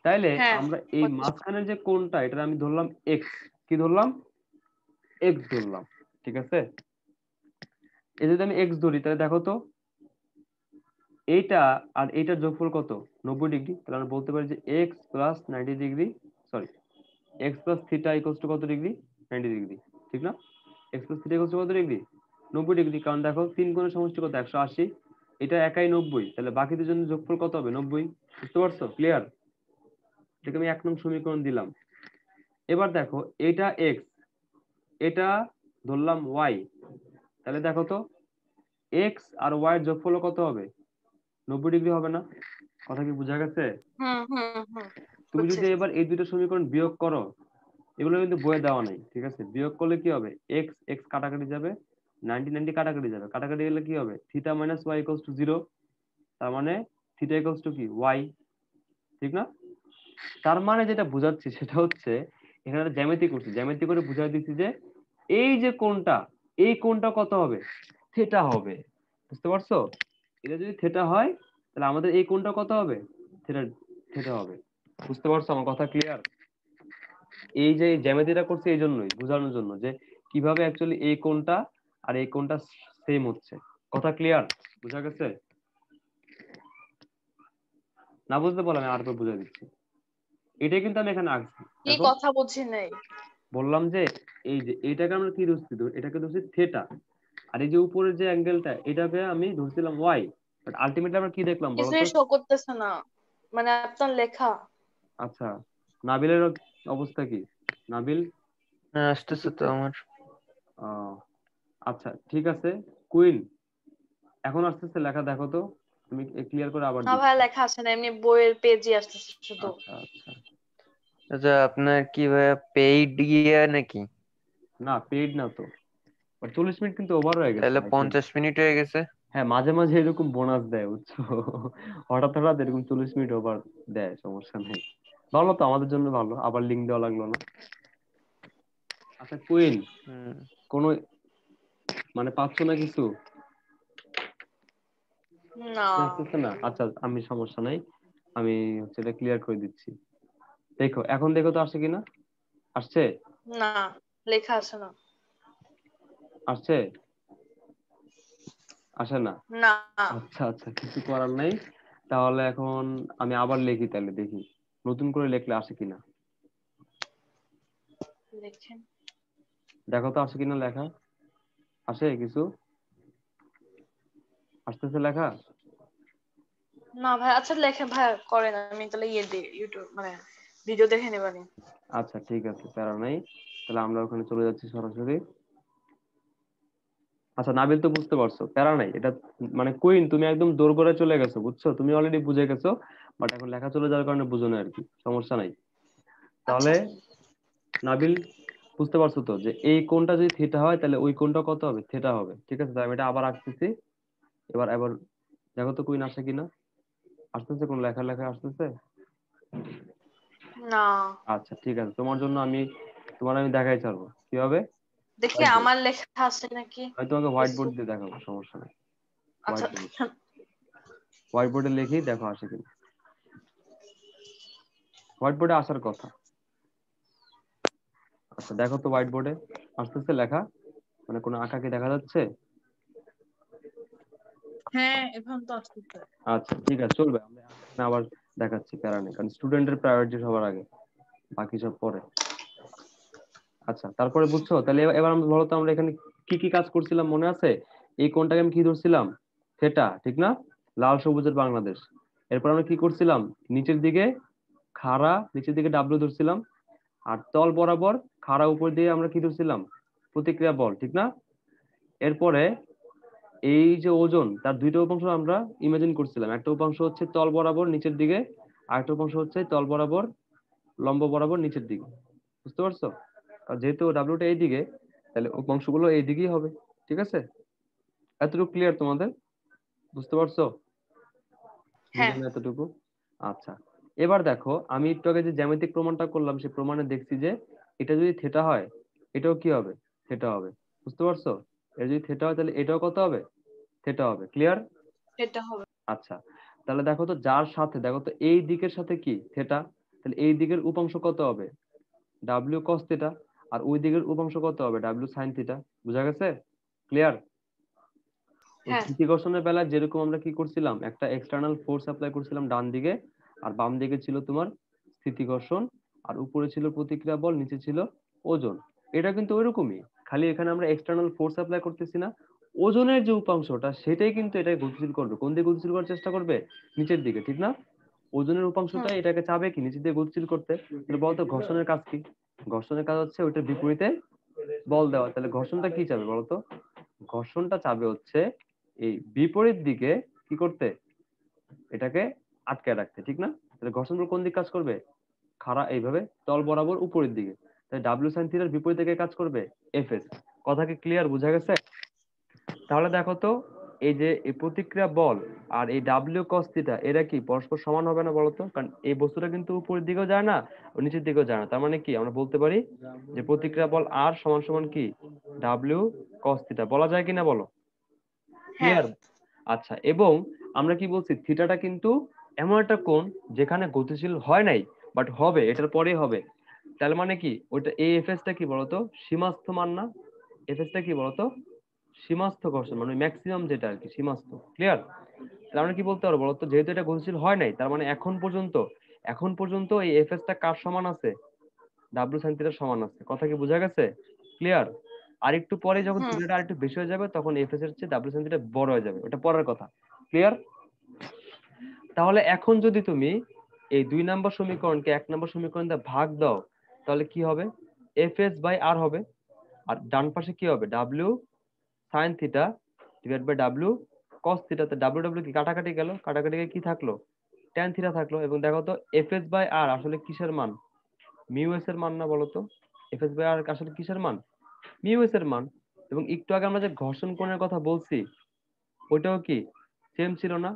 A: তাইলে
B: হ্যাঁ।
A: আমরা এই মাঝখানের যে কোণটা, এটা আমি ধরলাম এক্স। কি ধরলাম? এক্স ধরলাম, ঠিক আছে? এই যদি আমি এক্স ধরি, তাহলে দেখো তো এইটা আর এইটার যোগফল কত? 90 ডিগ্রি। তাহলে আমরা বলতে পারি যে x plus 90 degree, sorry, x plus theta equals two কত ডিগ্রি? 90 ডিগ্রি, ঠিক না? X plus theta equals two কত ডিগ্রি? 90 ডিগ্রি। কারণ দেখো তিন কোণের সমষ্টি কত? 180। এটা একাই 90, তাহলে বাকি দুজনের যোগফল কত হবে? 90। বুঝতে পারছো? ক্লিয়ার? এটাকে আমি 1 নং সমীকরণ দিলাম। এবার দেখো এটা এক্স, এটা ধরলাম ওয়াই। তাহলে দেখো তো এক্স আর ওয়াই এর যোগফল কত হবে? 90 ডিগ্রি হবে না? কথা কি বোঝা গেছে?
B: হুম হুম হুম।
A: তুমি
B: বুঝছি।
A: যদি এবার এই দুটো সমীকরণ বিয়োগ করো, এগুলো কিন্তু বইয়ে দেওয়া নাই, ঠিক আছে? বিয়োগ করলে কি হবে? এক্স এক্স কাটাকাটি যাবে, 90 90 কাটাকাটি যাবে, কাটাকাটি গেলে কি হবে? Theta minus Y equals to 0। তার মানে থিটা ইকুয়ালস টু কি? ওয়াই, ঠিক না? তার মানে যেটা বোঝাচ্ছি সেটা হচ্ছে, এখানে একটা জ্যামিতি করছি, জ্যামিতি করে বুঝাই দিচ্ছি যে এই যে কোণটা, এই কোণটা কত হবে? থিটা হবে। বুঝতে পারছো? এটা যদি থিটা হয়, তাহলে আমাদের এই কোণটা কত হবে? থিটা, থিটা হবে। বুঝতে পারছো আমার কথা? ক্লিয়ার? এই যে জ্যামিতিটা করছি এই জন্যই, বোঝানোর জন্য যে কিভাবে অ্যাকচুয়ালি এই কোণটা আর এই কোণটা সেম হচ্ছে। কথা ক্লিয়ার? বোঝা গেছে? না বুঝতে পারলে আমি আরেকবার বুঝাই দিচ্ছি। এটাই কিন্তু আমি এখানে আঁকছি,
B: কি
A: দেখো।
B: কথা বুঝি নাই।
A: বললাম যে এই যে এইটাকে আমরা কি ধরছি? এটাকে ধরছি থিটা। আর এই যে উপরের যে অ্যাঙ্গেলটা, এটাকে আমি ধরছিলাম ওয়াই। বাট আলটিমেটলি আমরা কি দেখলাম বলো তো?
B: কিছুই শো করতেছে না, মানে আপনার লেখা।
A: আচ্ছা, নাবিলের অবস্থা কি? নাবিল
C: হ্যাঁ আসতেছে তো আমার।
A: আহ, আচ্ছা ঠিক আছে। কুইন, এখন আসতেছে লেখা, দেখো তো তুমি ক্লিয়ার করে আবার
B: না
A: দিচ্ছি।
B: ভাইয়া লেখা আসে না, এমনি বইয়ের পেজই আসতেছে শুধু।
A: আচ্ছা আচ্ছা,
C: আচ্ছা আপনার কি ভাইয়া পেইড ইয়ে নাকি?
A: না পেইড না তো, 40 মিনিট কিন্তু ওভার হয়ে গেছে
C: তাহলে
A: I think।
C: 50 মিনিট হয়ে গেছে।
A: হ্যাঁ মাঝে মাঝে এরকম বোনাস দেয় বুঝছো, হঠাৎ হঠাৎ এরকম 40 মিনিট ওভার দেয়, সমস্যা নেই। ভালো তো, আমাদের জন্য ভালো, আবার লিঙ্ক দেওয়া লাগলো না। আচ্ছা কুইন,
C: হুম।
A: কোনো মানে পাচ্ছ না কিছু?
B: না
A: আসতেছে না? আচ্ছা আমি সমস্যা নাই, আমি হচ্ছে এটা ক্লিয়ার করে দিচ্ছি। দেখো এখন দেখো তো আসছে কিনা, আসছে?
B: না লেখা আসে না।
A: আসছে? আসে না?
B: না
A: আচ্ছা আচ্ছা, কিছু করার নাই। তাহলে এখন আমি আবার লিখি, তাহলে দেখি নতুন করে লিখলে আসে কিনা।
B: লেখেন।
A: দেখো তো আসে কিনা লেখা, আসে কিছু? আসতেছে লেখা?
B: না ভাই, আচ্ছা লেখেন ভাই, করেন, আমি তাহলে ইয়ে দিই ইউটিউব মানে ভিডিও দেখে নেবানি।
A: আচ্ছা ঠিক আছে, প্যারা নাই। তাহলে আমরা ওখানে চলে যাচ্ছি সরাসরি। আচ্ছা নাবিল তো বুঝতে পারছো, প্যারা নাই এটা। মানে কুইন তুমি একদম দোরগোড়ায় চলে গেছো বুঝছো, তুমি অলরেডি বুঝে গেছো, বাট এখন লেখা চলে যাওয়ার কারণে বুঝো না আর কি, সমস্যা নাই।
B: আচ্ছা
A: তাহলে নাবিল বুঝতে পারছো তো যে এই কোণটা যদি থিটা হয় তাহলে ওই কোণটা কত হবে, থিটা হবে, ঠিক আছে? তাই আমি এটা আবার আঁকতেছি। এবার এবার দেখো তো কুইন আসে কিনা, আসতেছে? কোন লেখা লেখা আসতেছে?
B: না,
A: আচ্ছা ঠিক আছে, তোমার জন্য আমি আমি দেখাই ছাড়বো কিভাবে।
B: দেখি
A: হোয়াইট বোর্ড,
B: আমার লেখা আছে নাকি।
A: আমি তোমাকে হোয়াইট
B: কিছু
A: বোর্ড দিয়ে দেখাবো, সমস্যা নেই।
B: আচ্ছা।
A: হোয়াইট বোর্ডে লিখি, দেখো আসে কিনা। হোয়াইট বোর্ডে আসার কথা। আচ্ছা দেখো তো হোয়াইট বোর্ডে আসতেছে লেখা, মানে কোনো আঁকা কি দেখা যাচ্ছে?
B: হ্যাঁ এখন তো আসতেছে।
A: আচ্ছা ঠিক আছে, চলবে, আমরা এখানে আবার দেখাচ্ছি, প্যারা নেই, কারণ স্টুডেন্টের প্রায়োরিটি সবার আগে, বাকি সব পরে। আচ্ছা তারপরে বুঝছো? তাহলে এবার আমরা বলো তো আমরা এখানে কি কি কাজ করছিলাম মনে আছে? এই কোণটাকে আমি কি ধরছিলাম, থেটা, ঠিক না? লাল সবুজের বাংলাদেশ। এরপর আমরা কি করছিলাম, নিচের দিকে খাড়া, নিচের দিকে ডাব্লিউ ধরছিলাম, আর তল বরাবর খাড়া উপর দিয়ে আমরা কি ধরছিলাম, প্রতিক্রিয়া বল, ঠিক না? এরপরে এই যে ওজন, তার দুইটা উপাংশ আমরা ইমাজিন করছিলাম, একটা উপাংশ হচ্ছে তল বরাবর নিচের দিকে, আর একটা উপাংশ হচ্ছে তল বরাবর লম্ব বরাবর নিচের দিকে, বুঝতে পারছো? আর যেহেতু ডাব্লিউটা এইদিকে, তাহলে উপাংশগুলো এইদিকেই হবে, ঠিক আছে? এতটুকু ক্লিয়ার তোমাদের, বুঝতে পারছো?
B: হ্যাঁ
A: বুঝলে না এতটুকু? আচ্ছা এবার দেখো, আমি একটু আগে যে জ্যামিতিক প্রমাণটা করলাম, সেই প্রমাণে দেখছি যে এটা যদি থেটা হয়, এটাও কি হবে, থেটা হবে, বুঝতে পারছো? এটা যদি থেটা হয় তাহলে এটাও কত হবে, থেটা হবে, ক্লিয়ার?
B: সেটা হবে।
A: আচ্ছা তাহলে দেখো তো, যার সাথে দেখো তো এই দিকের সাথে কি থেটা, তাহলে এই দিকের উপাংশ কত হবে, ডাব্লিউ কস থিটা, আর ওই দিকের উপাংশ কত হবে, ডাব্লিউ সাইন থিটা। বুঝা গেছে? ক্লিয়ার? ওই
B: হ্যাঁ
A: স্থিতিকর্ষণের বেলায় যেরকম আমরা কি করছিলাম, একটা এক্সটার্নাল ফোর্স অ্যাপ্লাই করছিলাম ডান দিকে, আর বাম দিকে ছিল তোমার স্থিতিকর্ষণ, আর উপরে ছিল প্রতিক্রিয়া বল, নিচে ছিল ওজন। এটা কিন্তু ওইরকমই, খালি এখানে আমরা এক্সটার্নাল ফোর্স অ্যাপ্লাই করতেছি না, ওজনের যে উপাংশটা সেটাই কিন্তু এটাকে গতিশীল করবে। কোন দিকে গতিশীল করার চেষ্টা করবে, নিচের দিকে, ঠিক না? ওজনের উপাংশটা
B: হুম
A: এটাকে চাবে কি নিচের দিকে গতিশীল করতে। তাহলে বলতো ঘর্ষণের কাজ কি, ঘর্ষণের কাজ হচ্ছে ওইটার বিপরীতে বল দেওয়া। তাহলে ঘর্ষণটা কি চাবে বলতো, ঘর্ষণটা চাবে হচ্ছে এই বিপরীত দিকে কি করতে, এটাকে আটকে রাখতে, ঠিক না? তাহলে ঘর্ষণ বল কোন দিক কাজ করবে, খাড়া এইভাবে তল বরাবর উপরের দিকে। তাহলে ডাব্লিউ সাইন থিটার বিপরীত দিকে কাজ করবে এফএস। কথা কি ক্লিয়ার, বোঝা গেছে? তাহলে দেখো তো, এই যে এই প্রতিক্রিয়া বল আর এই ডাব্লিউ কস থিটা, এরা কি পরস্পর সমান হবে না বলতো? কারণ এই বস্তুটা কিন্তু উপরের দিকেও যায় না ও নিচের দিকেও যায় না, তার মানে কি আমরা বলতে পারি যে প্রতিক্রিয়া বল আর সমান সমান কি ডাব্লিউ কস থিটা, বলা যায় কিনা বলো?
B: হ্যাঁ
A: ক্লিয়ার? আচ্ছা এবং আমরা কি বলছি, থিটাটা কিন্তু এমন একটা কোণ যেখানে গতিশীল হয় নাই, বাট হবে, এটার পরেই হবে। তার মানে কি ওইটা এই এফএসটা কি বলতো, সীমাস্থ মান না? এফএসটা কি বলতো, সীমাস্থ ঘর্ষণ, মানে ম্যাক্সিমাম যেটা আর কি, সীমাস্থ। ক্লিয়ার? তাহলে আমরা কি বলতে পারবো বলতো, যেহেতু এটা গতিশীল হয় নাই, তার মানে এখন পর্যন্ত এই এফএসটা কার সমান আছে, ডাব্লিউ সাইন থিটার সমান আছে। কথা কি বোঝা গেছে? ক্লিয়ার? আর একটু পরে যখন
B: হুম
A: থিটাটা আরেকটু বেশি হয়ে যাবে, তখন এফএস এর চেয়ে ডাব্লিউ সাইন থিটা বড় হয়ে যাবে, ওটা পরের কথা। ক্লিয়ার? তাহলে এখন যদি তুমি এই 2 নম্বর সমীকরণকে 1 নম্বর সমীকরণ দিয়ে ভাগ দাও, তাহলে কি হবে, এফএস বাই আর হবে। আর ডান পাশে কি হবে, W sine theta divide by W cos থিটাতে ডাব্লিউ ডাব্লিউ কি কাটাকাটি গেল, কাটাকাটি গিয়ে কি থাকলো, ট্যান থিটা থাকলো। এবং দেখো তো এফ এস বাই আর আসলে কিসের মান, মিউ এস এর মান না বলো তো? এফ এস বাই আর আসলে কিসের মান, মিউ এস এর মান। এবং একটু আগে আমরা যে ঘর্ষণ কোণের কথা বলছি ওইটাও কি সেম ছিল না?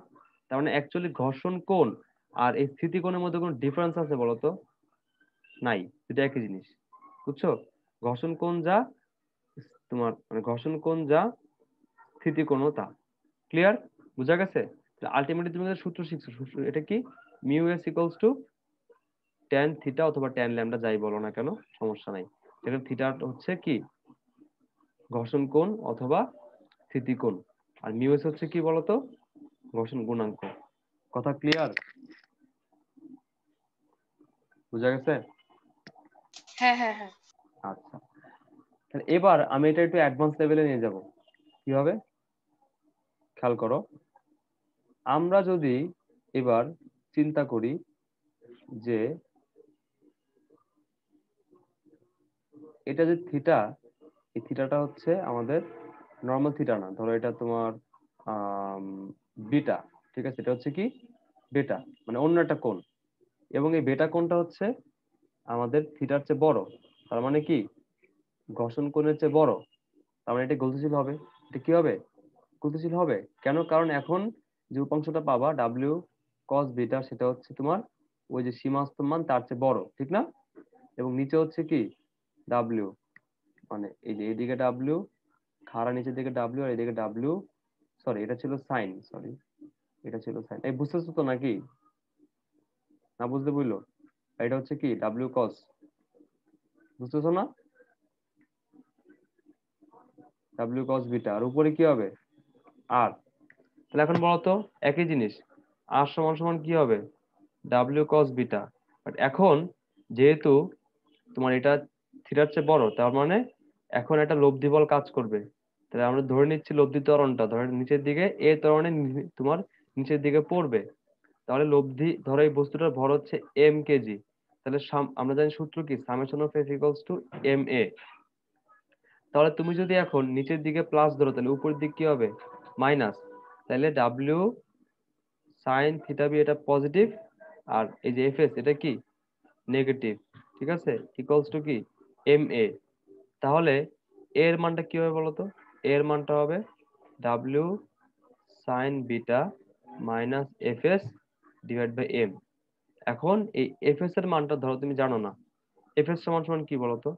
A: তার মানে অ্যাকচুয়ালি ঘর্ষণ কোণ আর এই স্থিতি কোণের মধ্যে কোনো ডিফারেন্স আছে বলো তো? নাই, এটা একই জিনিস। বুঝছো? ঘর্ষণ কোণ যা তোমার মানে ঘর্ষণ কোণ যা স্থিতি কোণও তা। ক্লিয়ার? বুঝা গেছে? আলটিমেটলি তুমি একটা সূত্র শিখছো, সূত্র এটা কি, mu S equals two tan theta অথবা ট্যান ল্যামডা যাই বলো না কেন, সমস্যা নাই। সেখানে থিটা হচ্ছে কি ঘর্ষণ কোণ অথবা স্থিতি কোণ, আর মিউ এস হচ্ছে কি বলতো, ঘর্ষণ গুণাঙ্ক। কথা ক্লিয়ার? বুঝা গেছে?
B: হ্যাঁ হ্যাঁ হ্যাঁ।
A: আচ্ছা, তাহলে এবার আমি এটা একটু অ্যাডভান্স লেভেলে নিয়ে যাব। কিভাবে খেয়াল করো, আমরা যদি এবার চিন্তা করি যে এটা যে থিটা, এই থিটাটা হচ্ছে আমাদের নর্মাল থিটা না, ধরো এটা তোমার বিটা, ঠিক আছে, এটা হচ্ছে কি বেটা, মানে অন্য একটা কোণ। এবং এই বেটা কোণটা হচ্ছে আমাদের থিটার চেয়ে বড়, তার মানে কি ঘর্ষণ কোণের চেয়ে বড়, তার মানে এটা গতিশীল হবে। এটা কি হবে, গতিশীল হবে। কেন? কারণ এখন যে উপাংশটা পাবা ডাব্লিউ কস বিটা সেটা হচ্ছে তোমার ওই যে সীমাস্ত মান তার চেয়ে বড়, ঠিক না? এবং নিচে হচ্ছে কি ডাব্লিউ, মানে এই যে এদিকে ডাব্লিউ, খাড়া নিচের দিকে ডাব্লিউ, আর এদিকে ডাব্লিউ, সরি এটা ছিল সাইন, সরি এটা ছিল সাইন। এই বুঝতেছো তো নাকি? না বুঝতে বুঝলো? এটা হচ্ছে কি ডাব্লিউ কস, বুঝতেছো না? ডাব্লিউ কস বিটা, আর উপরে কি হবে আর। তাহলে এখন বলো তো একই জিনিস, আর সমান সমান কি হবে, ডাব্লিউ কস বিটা। বাট এখন যেহেতু তোমার এটা থিটার চেয়ে বড়, তার মানে এখন একটা লব্ধি বল কাজ করবে। তাহলে আমরা ধরে নিচ্ছি লব্ধি ত্বরণটা ধরে নিচের দিকে, এ ত্বরণে তোমার নিচের দিকে পড়বে। তাহলে লব্ধি ধরো এই বস্তুটার ভর হচ্ছে এম কেজি, তাহলে আমরা জানি সূত্র কি, summation of F equals to M A. তাহলে তুমি যদি এখন নিচের দিকে প্লাস ধরো তাহলে উপরের দিক কি হবে মাইনাস, তাহলে ডাব্লিউ সাইন থিটা বি এটা পজিটিভ, আর এই যে এফ এস এটা কি নেগেটিভ, ঠিক আছে, ইকুয়ালস টু কি এম এ। তাহলে এর মানটা কি হবে বলতো, এর মানটা হবে W sine beta minus F S divide by M. এখন এই এফ এস এর মানটা ধরো তুমি জানো না, এফ এস সমান সমান কি বলতো,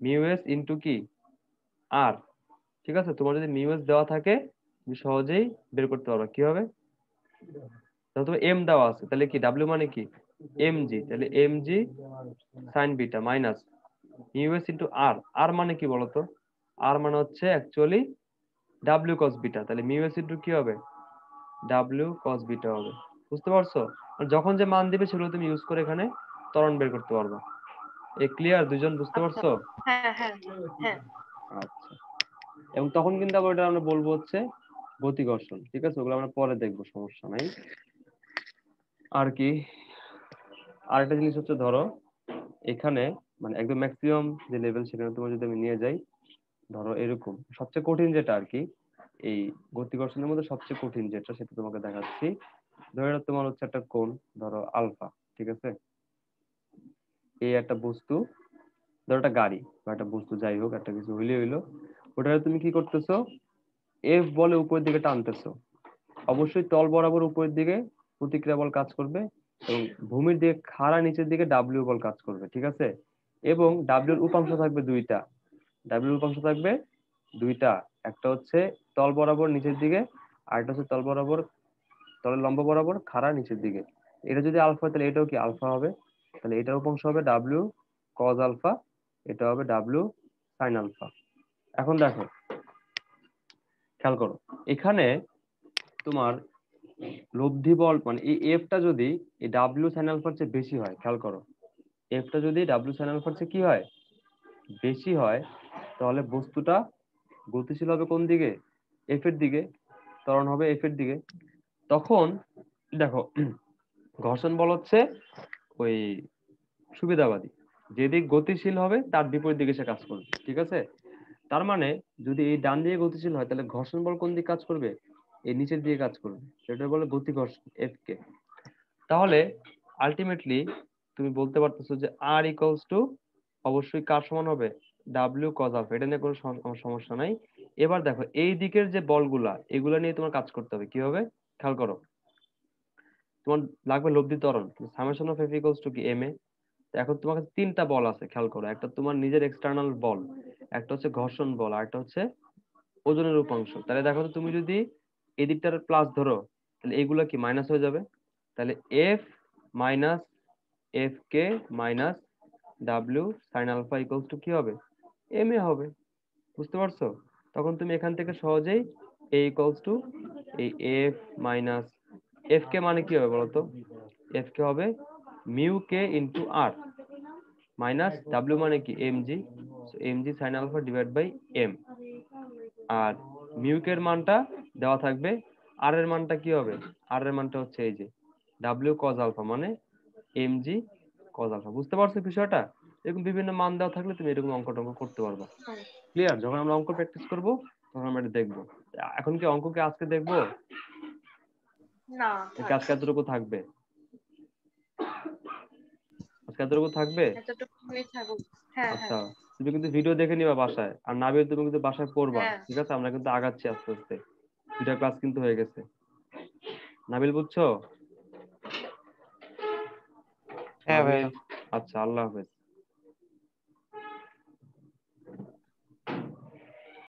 A: মিউ এস ইন্টু কি আর। ঠিক আছে, তোমার যদি মিউ এস দেওয়া থাকে তুমি সহজেই বের করতে পারবে কি হবে। ধরো তোমার এম দেওয়া আছে, তাহলে কি ডাব্লিউ মানে কি এম জি, তাহলে M G sine beta minus mu S into R. R মানে কি বলতো, আর মানে হচ্ছে অ্যাকচুয়ালি ডাব্লিউ কস বিটা, তাহলে মিউ এস ইন্টু কি হবে ডাব্লিউ কস বিটা হবে। বুঝতে পারছো? আর যখন যে মান দিবে সেগুলো তুমি ইউজ করে এখানে ত্বরণ বের করতে পারবা। এ ক্লিয়ার দুইজন, বুঝতে
B: আচ্ছা।
A: পারছো?
B: হ্যাঁ হ্যাঁ হ্যাঁ।
A: আচ্ছা, এবং তখন কিন্তু আবার এটা আমরা বলবো হচ্ছে গতি ঘর্ষণ, ঠিক আছে, ওগুলো আমরা পরে দেখবো, সমস্যা নাই। আর কি, আরেকটা জিনিস হচ্ছে ধরো এখানে মানে একদম ম্যাক্সিমাম যে লেভেল সেখানে তোমার যদি আমি নিয়ে যাই, ধরো এরকম সবচেয়ে কঠিন যেটা আর কি, এই গতি ঘর্ষণের মধ্যে সবচেয়ে কঠিন যেটা সেটা তোমাকে দেখাচ্ছি। ধরো এটা তোমার হচ্ছে একটা কোণ, ধরো আলফা, ঠিক আছে, এই একটা বস্তু, ধরো একটা গাড়ি বা একটা বস্তু যাই হোক একটা কিছু হইলে হইলো, ওটা তুমি কি করতেছো, এফ বলে উপরের দিকে টানতেছো। অবশ্যই তল বরাবর উপরের দিকে প্রতিক্রিয়া বল কাজ করবে, এবং ভূমির দিকে খাড়া নিচের দিকে ডাব্লিউ বল কাজ করবে, ঠিক আছে। এবং ডাব্লিউর উপাংশ থাকবে দুইটা, ডাব্লিউর উপাংশ থাকবে দুইটা, একটা হচ্ছে তল বরাবর নিচের দিকে, আর একটা হচ্ছে তল বরাবর, তলের লম্ব বরাবর খাড়া নিচের দিকে। এটা যদি আলফা হয় তাহলে এটাও কি আলফা হবে, তাহলে এটার উপাংশ হবে ডাব্লিউ কজ আলফা, এটা হবে ডাব্লিউ সাইন আলফা। এখন দেখো খেয়াল করো, এখানে তোমার লব্ধি বল মানে এই এফটা যদি এই ডাব্লিউ সাইন আলফার চেয়ে বেশি হয়, খেয়াল করো এফটা যদি ডাব্লিউ সাইন আলফার চেয়ে কি হয় বেশি হয়, তাহলে বস্তুটা গতিশীল হবে কোন দিকে, এফ এর দিকে, ত্বরণ হবে এফ এর দিকে। তখন দেখো ঘর্ষণ বল হচ্ছে ওই সুবিধাবাদী, যেদিক গতিশীল হবে তার বিপরীত দিকে সে কাজ করবে, ঠিক আছে। তার মানে যদি এই ডান দিকে গতিশীল হয় তাহলে ঘর্ষণ বল কোন দিকে কাজ করবে, এই নিচের দিকে কাজ করবে, সেটা বলে গতি ঘর্ষণ এফ কে। তাহলে আলটিমেটলি তুমি বলতে পারতেছো যে আর ইকুয়ালস টু অবশ্যই কার সমান হবে, ডাব্লিউ কজ আলফা। এটা নিয়ে কোনো আমার সমস্যা নাই। এবার দেখো এই দিকের যে বলগুলা, এগুলা নিয়ে তোমার কাজ করতে হবে কিভাবে, খেয়াল করো। তোমার লাগবে লব্ধি ত্বরণ, summation of F equals to কি এম এ। এখন তোমার কাছে তিনটা বল আছে, খেয়াল করো। একটা তোমার নিজের এক্সটার্নাল বল, একটা হচ্ছে ঘর্ষণ বল, আর একটা হচ্ছে ওজনের উপাংশ। তাহলে দেখো তো তুমি যদি এদিকটার প্লাস ধরো, তাহলে এগুলা কি মাইনাস হয়ে যাবে। তাহলে এফ মাইনাস এফ কে minus W sine alpha equals to কি হবে, এম এ হবে। বুঝতে পারছো? তখন তুমি এখান থেকে সহজেই এ ইকুয়ালস টু এই এফ মাইনাস এফ কে মানে কি হবে বলতো, এফ কে হবে mu k into R minus W মানে কি M G, M G sine alpha divide by M. আর মিউকের মানটা দেওয়া থাকবে, আর এর মানটা কি হবে, আর এর মানটা হচ্ছে এই যে ডাব্লিউ কজ আলফা মানে এম জি কজ আলফা। বুঝতে পারছো বিষয়টা? এরকম বিভিন্ন মান দেওয়া থাকলে তুমি এরকম অঙ্ক টঙ্ক করতে পারবা।
B: হুম।
A: ক্লিয়ার? যখন আমরা অঙ্ক প্র্যাকটিস করব তখন আমরা এটা দেখবো। এখন কি অঙ্ক কি আজকে দেখবো
B: না
A: নাকি
B: থাক,
A: আজকে এতটুকু থাকবে? আজকে এতটুকু থাকবে?
B: এতটুকুই থাকুক। হ্যাঁ
A: আচ্ছা,
B: হ্যাঁ
A: তুমি কিন্তু ভিডিও দেখে নিবা বাসায়, আর নাবিল তুমি কিন্তু বাসায় পড়বা,
B: হ্যাঁ।
A: ঠিক আছে? আমরা কিন্তু আগাচ্ছি আস্তে আস্তে, দুইটা ক্লাস কিন্তু হয়ে গেছে। নাবিল বুঝছো?
C: হ্যাঁ ভাইয়া।
A: নাবিল, আচ্ছা, আল্লাহ হাফেজ।